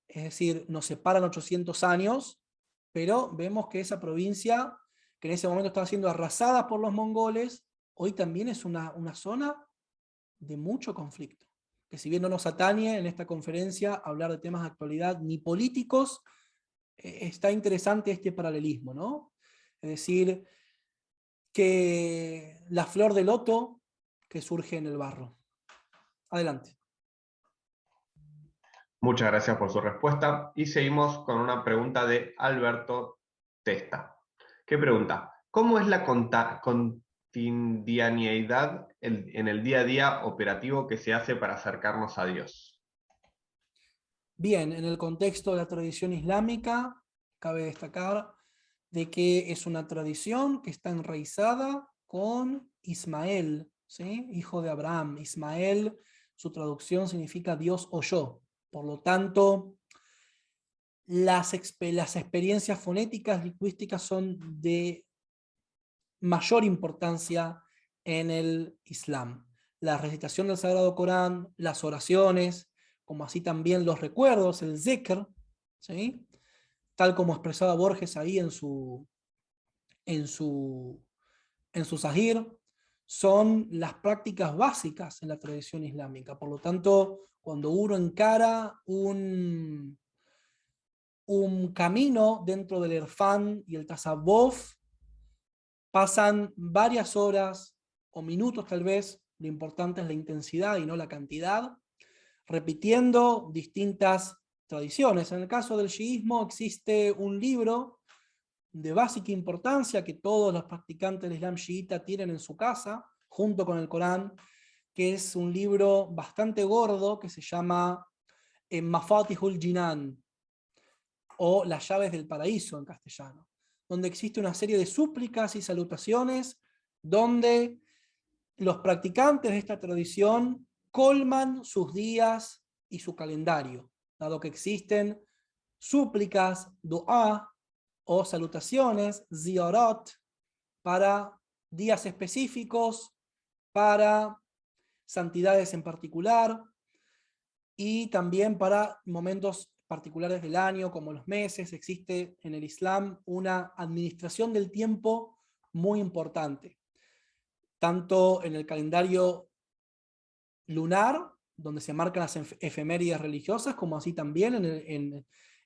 es decir, nos separan 800 años, pero vemos que esa provincia, que en ese momento estaba siendo arrasada por los mongoles, hoy también es una zona de mucho conflicto. Que si bien no nos atañe en esta conferencia hablar de temas de actualidad ni políticos, está interesante este paralelismo, ¿no? Es decir, que la flor de loto que surge en el barro. Adelante. Muchas gracias por su respuesta. Y seguimos con una pregunta de Alberto Testa. ¿Qué pregunta? ¿Cómo es la cotidianeidad en el día a día operativo que se hace para acercarnos a Dios? Bien, en el contexto de la tradición islámica, cabe destacar de que es una tradición que está enraizada con Ismael, ¿sí? Hijo de Abraham. Ismael, su traducción significa Dios o yo. Por lo tanto, las experiencias fonéticas, lingüísticas son de mayor importancia en el Islam. La recitación del Sagrado Corán, las oraciones, como así también los recuerdos, el zikr, ¿sí? Tal como expresaba Borges ahí en su Sahir, son las prácticas básicas en la tradición islámica. Por lo tanto, cuando uno encara un camino dentro del Irfán y el Tasawwuf, pasan varias horas o minutos tal vez, lo importante es la intensidad y no la cantidad, repitiendo distintas tradiciones. En el caso del chiismo existe un libro de básica importancia que todos los practicantes del Islam chiita tienen en su casa, junto con el Corán, que es un libro bastante gordo que se llama Mafatihul Jinan, o Las llaves del paraíso en castellano, donde existe una serie de súplicas y salutaciones donde los practicantes de esta tradición colman sus días y su calendario, dado que existen súplicas, dua o salutaciones, ziyarat, para días específicos, para santidades en particular, y también para momentos particulares del año, como los meses. Existe en el Islam una administración del tiempo muy importante, tanto en el calendario lunar, donde se marcan las efemérides religiosas, como así también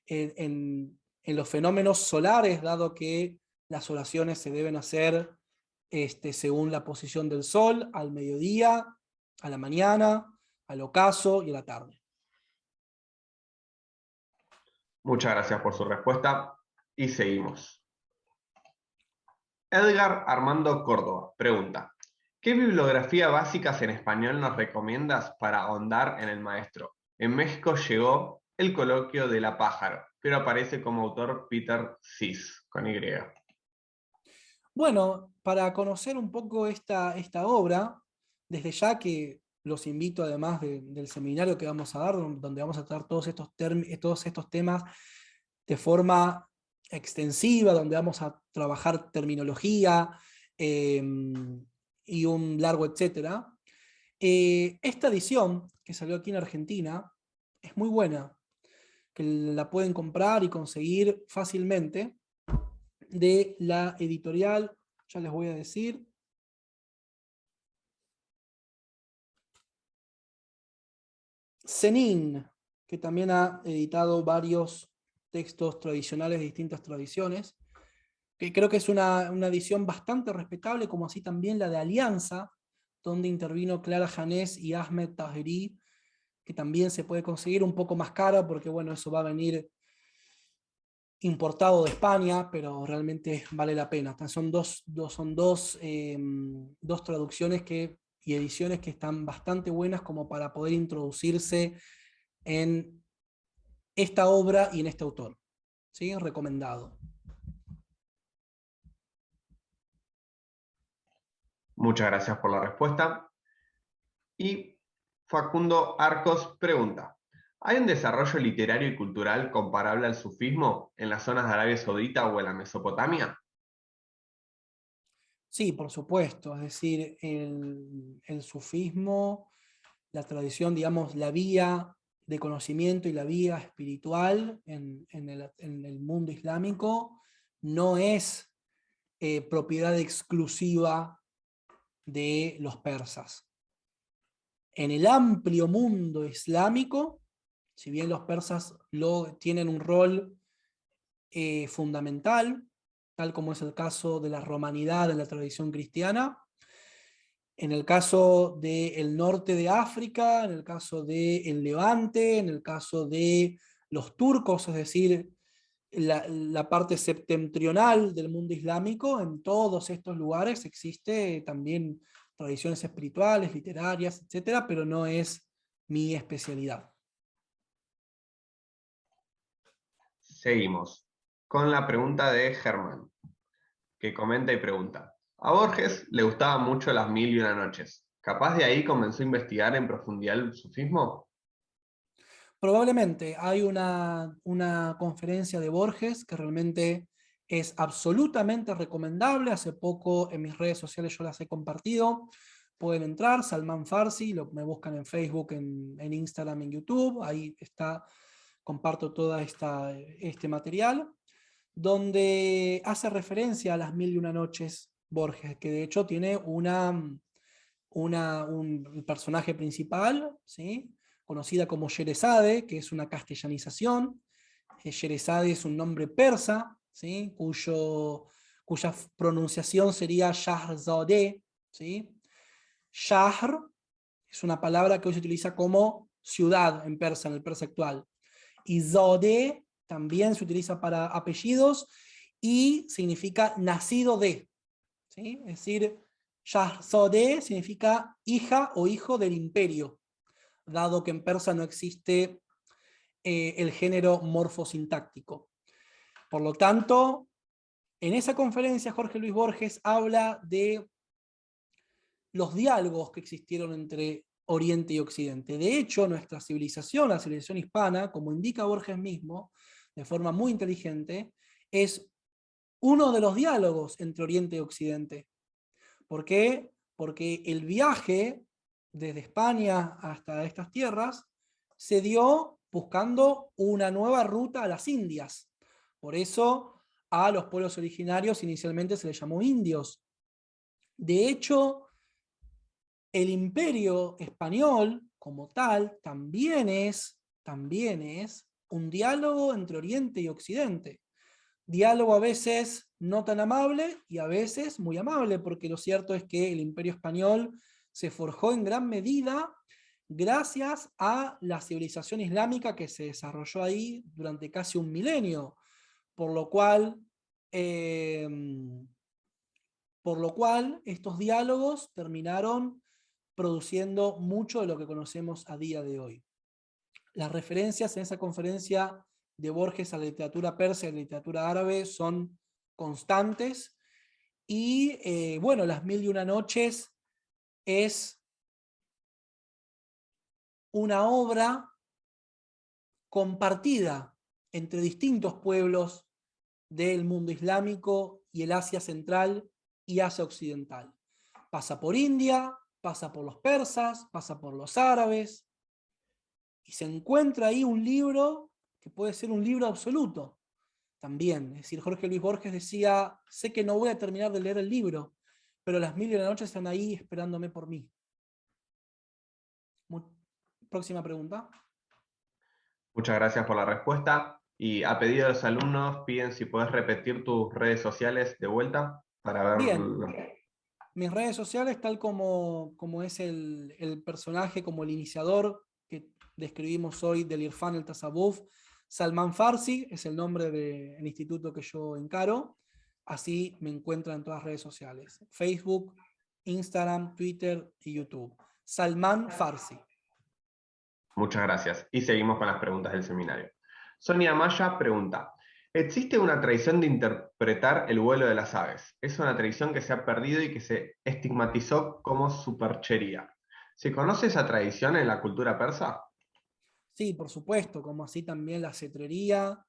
en los fenómenos solares, dado que las oraciones se deben hacer según la posición del sol, al mediodía, a la mañana, al ocaso y a la tarde. Muchas gracias por su respuesta y seguimos. Edgar Armando Córdoba pregunta: ¿qué bibliografía básicas en español nos recomiendas para ahondar en el maestro? En México llegó El coloquio de la pájaro, pero aparece como autor Peter Sis, con Y. Bueno, para conocer un poco esta obra, desde ya que los invito, además del seminario que vamos a dar, donde vamos a tratar todos estos temas de forma extensiva, donde vamos a trabajar terminología y un largo etcétera. Esta edición, que salió aquí en Argentina, es muy buena, que la pueden comprar y conseguir fácilmente, de la editorial, ya les voy a decir, Zenin, que también ha editado varios textos tradicionales de distintas tradiciones, que creo que es una edición bastante respetable, como así también la de Alianza, donde intervino Clara Janés y Ahmed Taheri, que también se puede conseguir un poco más cara, porque bueno, eso va a venir importado de España, pero realmente vale la pena. Son dos traducciones y ediciones que están bastante buenas como para poder introducirse en esta obra y en este autor. ¿Sí? Recomendado. Muchas gracias por la respuesta. Y Facundo Arcos pregunta, ¿hay un desarrollo literario y cultural comparable al sufismo en las zonas de Arabia Saudita o en la Mesopotamia? Sí, por supuesto. Es decir, el sufismo, la tradición, digamos, la vía de conocimiento y la vía espiritual en el mundo islámico no es propiedad exclusiva de los persas. En el amplio mundo islámico, si bien los persas tienen un rol fundamental, tal como es el caso de la romanidad en la tradición cristiana, en el caso del norte de África, en el caso del Levante, en el caso de los turcos, es decir, la parte septentrional del mundo islámico, en todos estos lugares existe también tradiciones espirituales, literarias, etcétera, pero no es mi especialidad. Seguimos con la pregunta de Germán, que comenta y pregunta, a Borges le gustaban mucho las 1001 noches. ¿Capaz de ahí comenzó a investigar en profundidad el sufismo? Probablemente hay una conferencia de Borges que realmente es absolutamente recomendable. Hace poco en mis redes sociales yo las he compartido. Pueden entrar, Salman Farsi, me buscan en Facebook, en Instagram, en YouTube. Ahí está, comparto todo este material, donde hace referencia a las 1001 noches Borges, que de hecho tiene un personaje principal, ¿sí? Conocida como Sherezade, que es una castellanización. Sherezade es un nombre persa, ¿sí? Cuya pronunciación sería Shahrzadeh, ¿sí? Shahr es una palabra que hoy se utiliza como ciudad en persa, en el persa actual. Y Zadeh también se utiliza para apellidos y significa nacido de, ¿sí? Es decir, Shahzadeh significa hija o hijo del imperio, dado que en persa no existe el género morfosintáctico. Por lo tanto, en esa conferencia Jorge Luis Borges habla de los diálogos que existieron entre Oriente y Occidente. De hecho, nuestra civilización, la civilización hispana, como indica Borges mismo, de forma muy inteligente, es uno de los diálogos entre Oriente y Occidente. ¿Por qué? Porque el viaje desde España hasta estas tierras se dio buscando una nueva ruta a las Indias. Por eso a los pueblos originarios inicialmente se les llamó indios. De hecho, el imperio español como tal también es un diálogo entre Oriente y Occidente. Diálogo a veces no tan amable y a veces muy amable, porque lo cierto es que el Imperio Español se forjó en gran medida gracias a la civilización islámica que se desarrolló ahí durante casi un milenio, por lo cual estos diálogos terminaron produciendo mucho de lo que conocemos a día de hoy. Las referencias en esa conferencia de Borges a la literatura persa y a la literatura árabe son constantes, y bueno, Las 1001 noches es una obra compartida entre distintos pueblos del mundo islámico y el Asia central y Asia occidental. Pasa por India, pasa por los persas, pasa por los árabes, y se encuentra ahí un libro que puede ser un libro absoluto también. Es decir, Jorge Luis Borges decía, sé que no voy a terminar de leer el libro, pero las 1000 noches están ahí esperándome por mí. Próxima pregunta. Muchas gracias por la respuesta. Y a pedido de los alumnos, piden si puedes repetir tus redes sociales de vuelta para ver. Bien. Mis redes sociales, tal como es el personaje, como el iniciador que describimos hoy del Irfan el Tasawuf, Salman Farsi es el nombre del instituto que yo encaro. Así me encuentran en todas las redes sociales. Facebook, Instagram, Twitter y YouTube. Salman Farsi. Muchas gracias. Y seguimos con las preguntas del seminario. Sonia Maya pregunta, ¿existe una tradición de interpretar el vuelo de las aves? Es una tradición que se ha perdido y que se estigmatizó como superchería. ¿Se conoce esa tradición en la cultura persa? Sí, por supuesto, como así también la cetrería,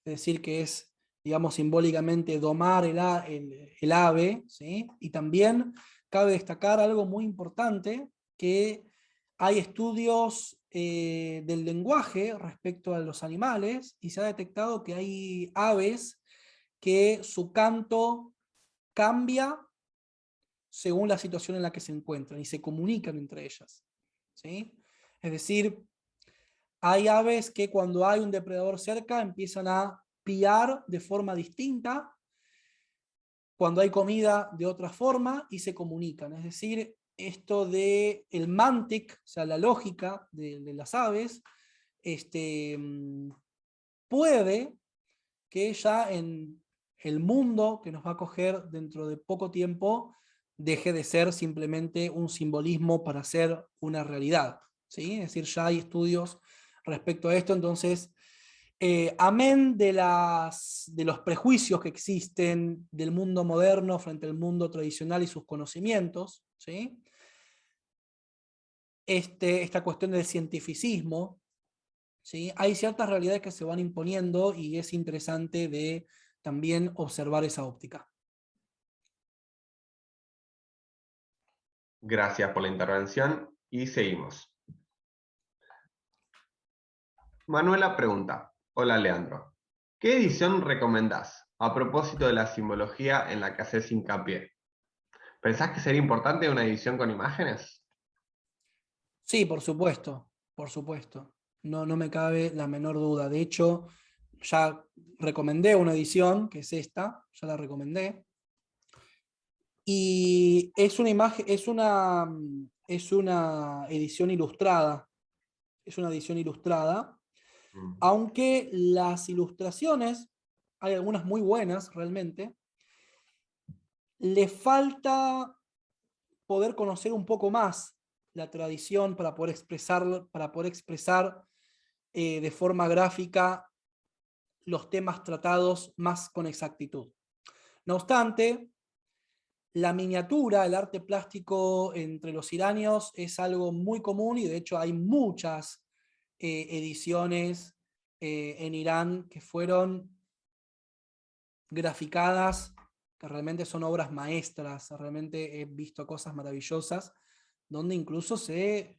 es decir, que es, digamos, simbólicamente domar el ave, ¿sí? Y también cabe destacar algo muy importante, que hay estudios del lenguaje respecto a los animales y se ha detectado que hay aves que su canto cambia según la situación en la que se encuentran y se comunican entre ellas, ¿sí? Es decir, hay aves que cuando hay un depredador cerca empiezan a piar de forma distinta, cuando hay comida de otra forma y se comunican. Es decir, esto de el mantic, o sea, la lógica de las aves, puede que ya en el mundo que nos va a coger dentro de poco tiempo deje de ser simplemente un simbolismo para ser una realidad, ¿sí? Es decir, ya hay estudios respecto a esto, entonces, amén de los prejuicios que existen del mundo moderno frente al mundo tradicional y sus conocimientos, ¿sí? Esta cuestión del cientificismo, ¿sí? Hay ciertas realidades que se van imponiendo y es interesante de también observar esa óptica. Gracias por la intervención y seguimos. Manuela pregunta, hola Leandro, ¿qué edición recomendás a propósito de la simbología en la que haces hincapié? ¿Pensás que sería importante una edición con imágenes? Sí, por supuesto, por supuesto. No me cabe la menor duda. De hecho, ya recomendé una edición, que es esta, ya la recomendé. Y es una imagen, es una edición ilustrada. Es una edición ilustrada. Aunque las ilustraciones, hay algunas muy buenas realmente, le falta poder conocer un poco más la tradición para poder expresar de forma gráfica los temas tratados más con exactitud. No obstante, la miniatura, el arte plástico entre los iranios es algo muy común y de hecho hay muchas ediciones en Irán que fueron graficadas, que realmente son obras maestras, realmente he visto cosas maravillosas, donde incluso se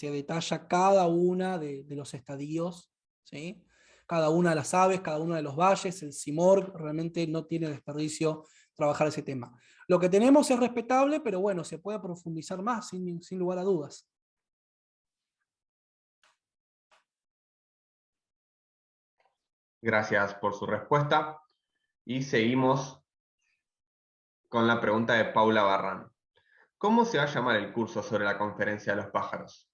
detalla cada una de los estadios, ¿sí? Cada una de las aves, cada uno de los valles, el simorg, realmente no tiene desperdicio trabajar ese tema. Lo que tenemos es respetable, pero bueno, se puede profundizar más, sin lugar a dudas. Gracias por su respuesta. Y seguimos con la pregunta de Paula Barran. ¿Cómo se va a llamar el curso sobre la conferencia de los pájaros?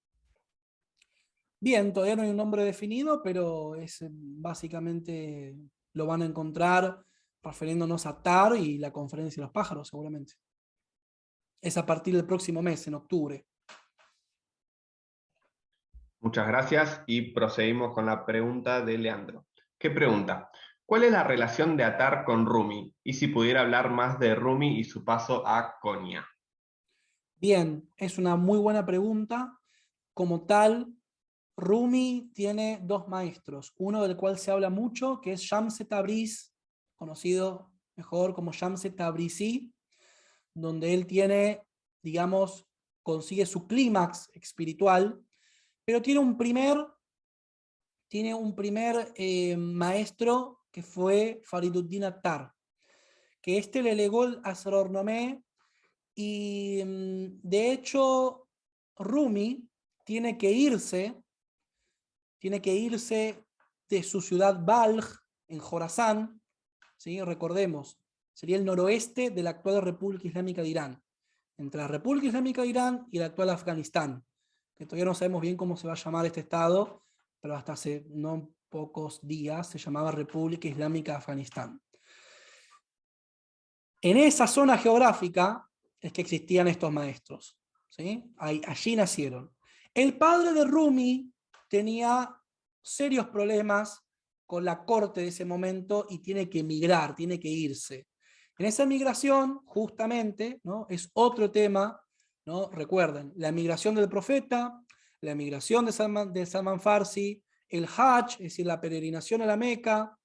Bien, todavía no hay un nombre definido, pero es básicamente lo van a encontrar refiriéndonos a TAR y la conferencia de los pájaros, seguramente. Es a partir del próximo mes, en octubre. Muchas gracias y proseguimos con la pregunta de Leandro. ¿Qué pregunta? ¿Cuál es la relación de Atar con Rumi? Y si pudiera hablar más de Rumi y su paso a Konya. Bien, es una muy buena pregunta. Como tal, Rumi tiene dos maestros, uno del cual se habla mucho, que es Shamse Tabriz, conocido mejor como Shamse Tabrizi, donde él tiene, digamos, consigue su clímax espiritual, pero tiene un primer tiene un primer maestro que fue Fariduddin Attar, que le legó el Asrornameh, y de hecho Rumi tiene que irse de su ciudad Balj, en Jorasán, ¿sí? Recordemos, sería el noroeste de la actual República Islámica de Irán, entre la República Islámica de Irán y el actual Afganistán, que todavía no sabemos bien cómo se va a llamar este estado, pero hasta hace no pocos días se llamaba República Islámica de Afganistán. En esa zona geográfica es que existían estos maestros, ¿sí? Allí nacieron. El padre de Rumi tenía serios problemas con la corte de ese momento y tiene que emigrar, tiene que irse. En esa migración, justamente, ¿no? Es otro tema, ¿no? Recuerden, la migración del profeta, la migración de Salman Farsi, el Hajj, es decir, la peregrinación a la Meca,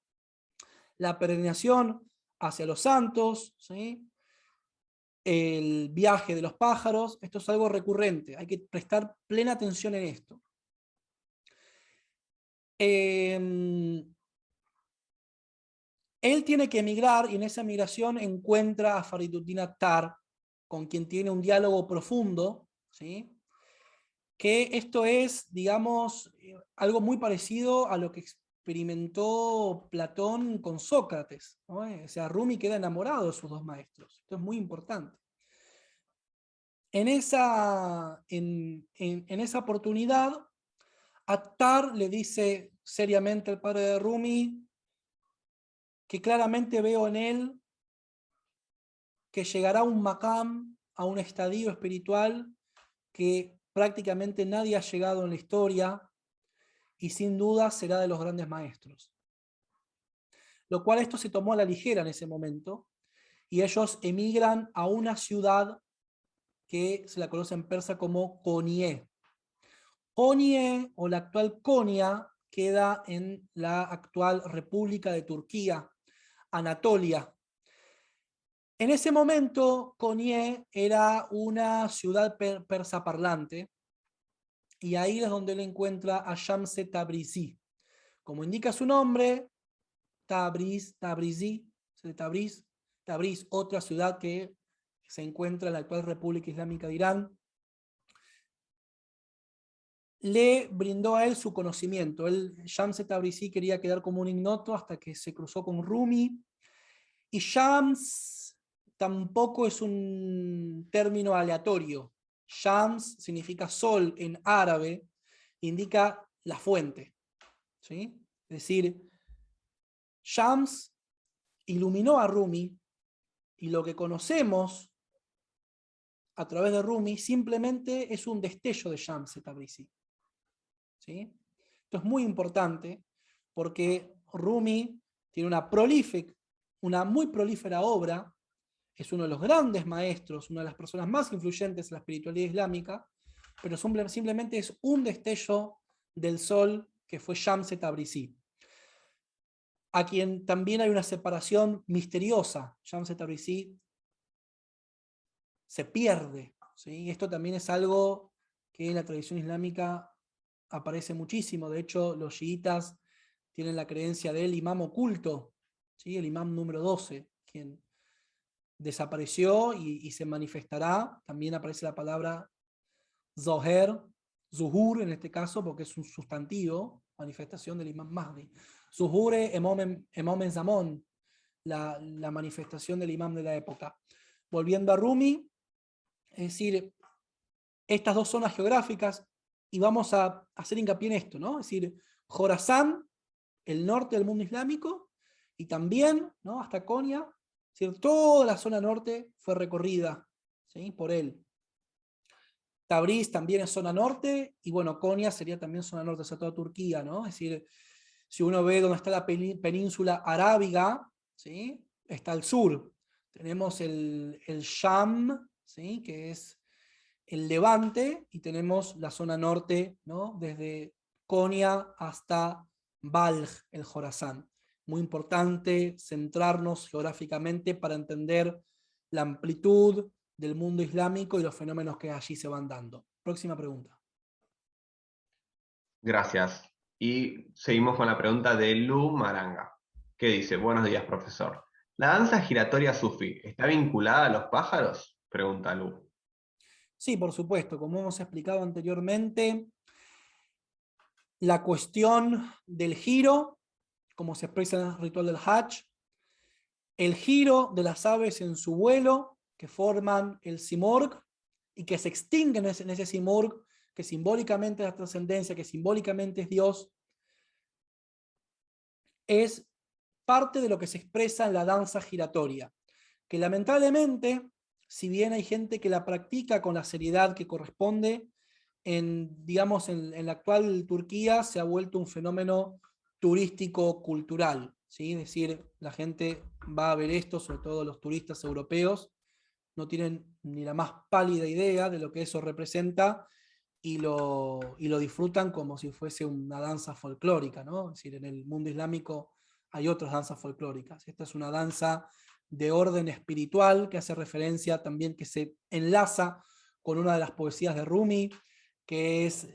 la peregrinación hacia los santos, ¿sí? El viaje de los pájaros. Esto es algo recurrente, hay que prestar plena atención en esto. Él tiene que emigrar y en esa migración encuentra a Fariduddin Attar, con quien tiene un diálogo profundo, ¿sí? Que esto es, digamos, algo muy parecido a lo que experimentó Platón con Sócrates, ¿no? O sea, Rumi queda enamorado de sus dos maestros. Esto es muy importante. En esa oportunidad, Attar le dice seriamente al padre de Rumi que claramente veo en él que llegará a un maqam, a un estadio espiritual que prácticamente nadie ha llegado en la historia y sin duda será de los grandes maestros. Lo cual esto se tomó a la ligera en ese momento y ellos emigran a una ciudad que se la conoce en persa como Konya. Konya, o la actual Konya, queda en la actual República de Turquía, Anatolia. En ese momento, Konya era una ciudad persa parlante, y ahí es donde él encuentra a Shamse Tabrizi. Como indica su nombre, Tabriz, otra ciudad que se encuentra en la actual República Islámica de Irán, le brindó a él su conocimiento. Shams Tabrizi quería quedar como un ignoto hasta que se cruzó con Rumi, y Shams tampoco es un término aleatorio. Shams significa sol en árabe, indica la fuente, ¿sí? Es decir, Shams iluminó a Rumi, y lo que conocemos a través de Rumi simplemente es un destello de Shams Tabrizi, ¿sí? Esto es muy importante porque Rumi tiene una muy prolífera obra, es uno de los grandes maestros, una de las personas más influyentes en la espiritualidad islámica, pero simplemente es un destello del sol que fue Shams Tabrizi, a quien también hay una separación misteriosa. Shams Tabrizi se pierde, ¿sí? Esto también es algo que en la tradición islámica aparece muchísimo. De hecho, los chiitas tienen la creencia del imam oculto, ¿sí? El imam número 12, quien desapareció y se manifestará. También aparece la palabra Zoher, Zuhur en este caso, porque es un sustantivo, manifestación del imam Mahdi. Zuhure Emomen Zamon, la manifestación del imam de la época. Volviendo a Rumi, es decir, estas dos zonas geográficas, y vamos a hacer hincapié en esto, ¿no? Es decir, Jorasán, el norte del mundo islámico, y también, ¿no?, hasta Konya, es decir, toda la zona norte fue recorrida, ¿sí?, por él. Tabriz también es zona norte, y bueno, Konya sería también zona norte, o sea, toda Turquía, ¿no? Es decir, si uno ve dónde está la península arábiga, ¿sí?, está al sur. Tenemos el Sham, ¿sí?, que es el Levante, y tenemos la zona norte, ¿no?, desde Konya hasta Balj, el Jorasán. Muy importante centrarnos geográficamente para entender la amplitud del mundo islámico y los fenómenos que allí se van dando. Próxima pregunta. Gracias. Y seguimos con la pregunta de Lu Maranga, que dice: buenos días, profesor. ¿La danza giratoria sufí está vinculada a los pájaros? Pregunta Lu. Sí, por supuesto, como hemos explicado anteriormente, la cuestión del giro, como se expresa en el ritual del Hajj, el giro de las aves en su vuelo, que forman el simorg, y que se extinguen en ese simorg, que simbólicamente es la trascendencia, que simbólicamente es Dios, es parte de lo que se expresa en la danza giratoria, que lamentablemente, si bien hay gente que la practica con la seriedad que corresponde, digamos, en la actual Turquía se ha vuelto un fenómeno turístico-cultural, ¿sí? Es decir, la gente va a ver esto, sobre todo los turistas europeos, no tienen ni la más pálida idea de lo que eso representa y lo disfrutan como si fuese una danza folclórica, ¿no? Es decir, en el mundo islámico hay otras danzas folclóricas. Esta es una danza de orden espiritual que hace referencia también, que se enlaza con una de las poesías de Rumi, que es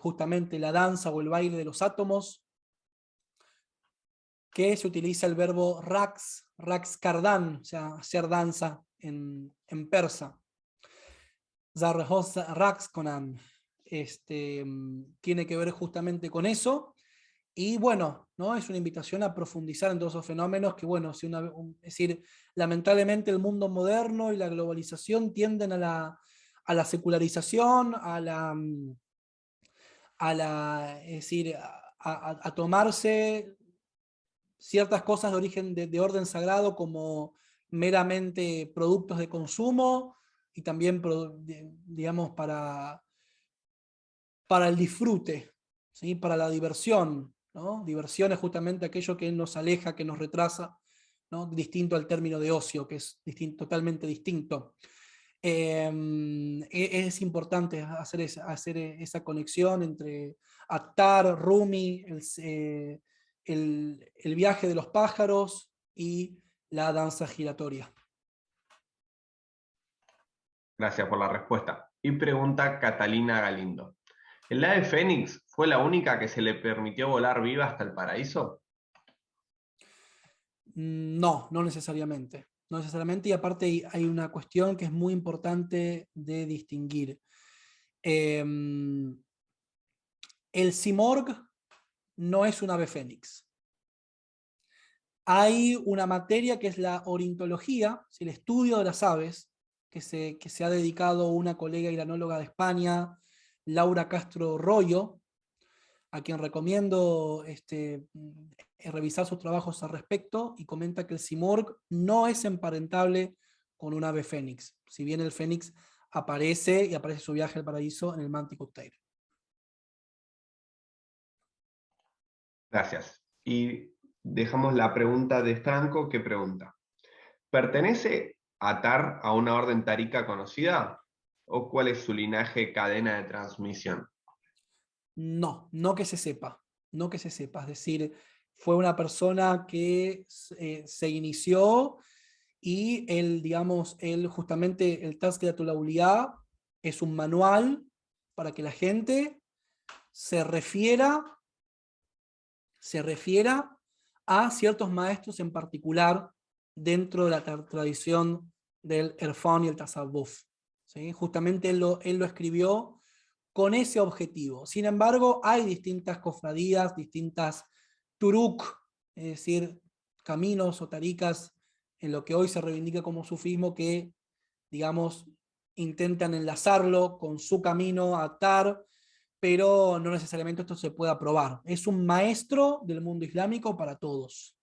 justamente la danza o el baile de los átomos, que se utiliza el verbo raks kardan, o sea, hacer danza en persa. Zarhos raks konan, tiene que ver justamente con eso. Y bueno, ¿no? Es una invitación a profundizar en todos esos fenómenos que, bueno, es decir, lamentablemente el mundo moderno y la globalización tienden a la secularización, es decir, a tomarse ciertas cosas de origen de orden sagrado como meramente productos de consumo y también, digamos, para el disfrute, ¿sí? Para la diversión, ¿no? Diversión es justamente aquello que nos aleja, que nos retrasa, ¿no? Distinto al término de ocio, que es totalmente distinto. Es importante hacer esa conexión entre Attar, Rumi, el viaje de los pájaros y la danza giratoria. Gracias por la respuesta. Y pregunta Catalina Galindo: ¿el ave fénix fue la única que se le permitió volar viva hasta el paraíso? No, no necesariamente. No necesariamente, y aparte hay una cuestión que es muy importante de distinguir. El simorg no es un ave fénix. Hay una materia que es la ornitología, el estudio de las aves, que se ha dedicado una colega iranóloga de España, Laura Castro Royo, a quien recomiendo revisar sus trabajos al respecto, y comenta que el simorg no es emparentable con un ave fénix, si bien el fénix aparece su viaje al paraíso en el Manticore Tale. Gracias. Y dejamos la pregunta de Franco, que pregunta: ¿pertenece Attar a una orden tárica conocida? ¿O cuál es su linaje, cadena de transmisión? No que se sepa, no que se sepa. Es decir, fue una persona que se inició y él justamente el Tazkiyatul Awliya es un manual para que la gente se refiera a ciertos maestros en particular dentro de la tradición del Erfán y el Tasawwuf, ¿sí? Justamente él lo escribió con ese objetivo. Sin embargo, hay distintas cofradías, distintas turuk, es decir, caminos o taricas en lo que hoy se reivindica como sufismo, que, digamos, intentan enlazarlo con su camino a Attar, pero no necesariamente esto se pueda probar. Es un maestro del mundo islámico para todos.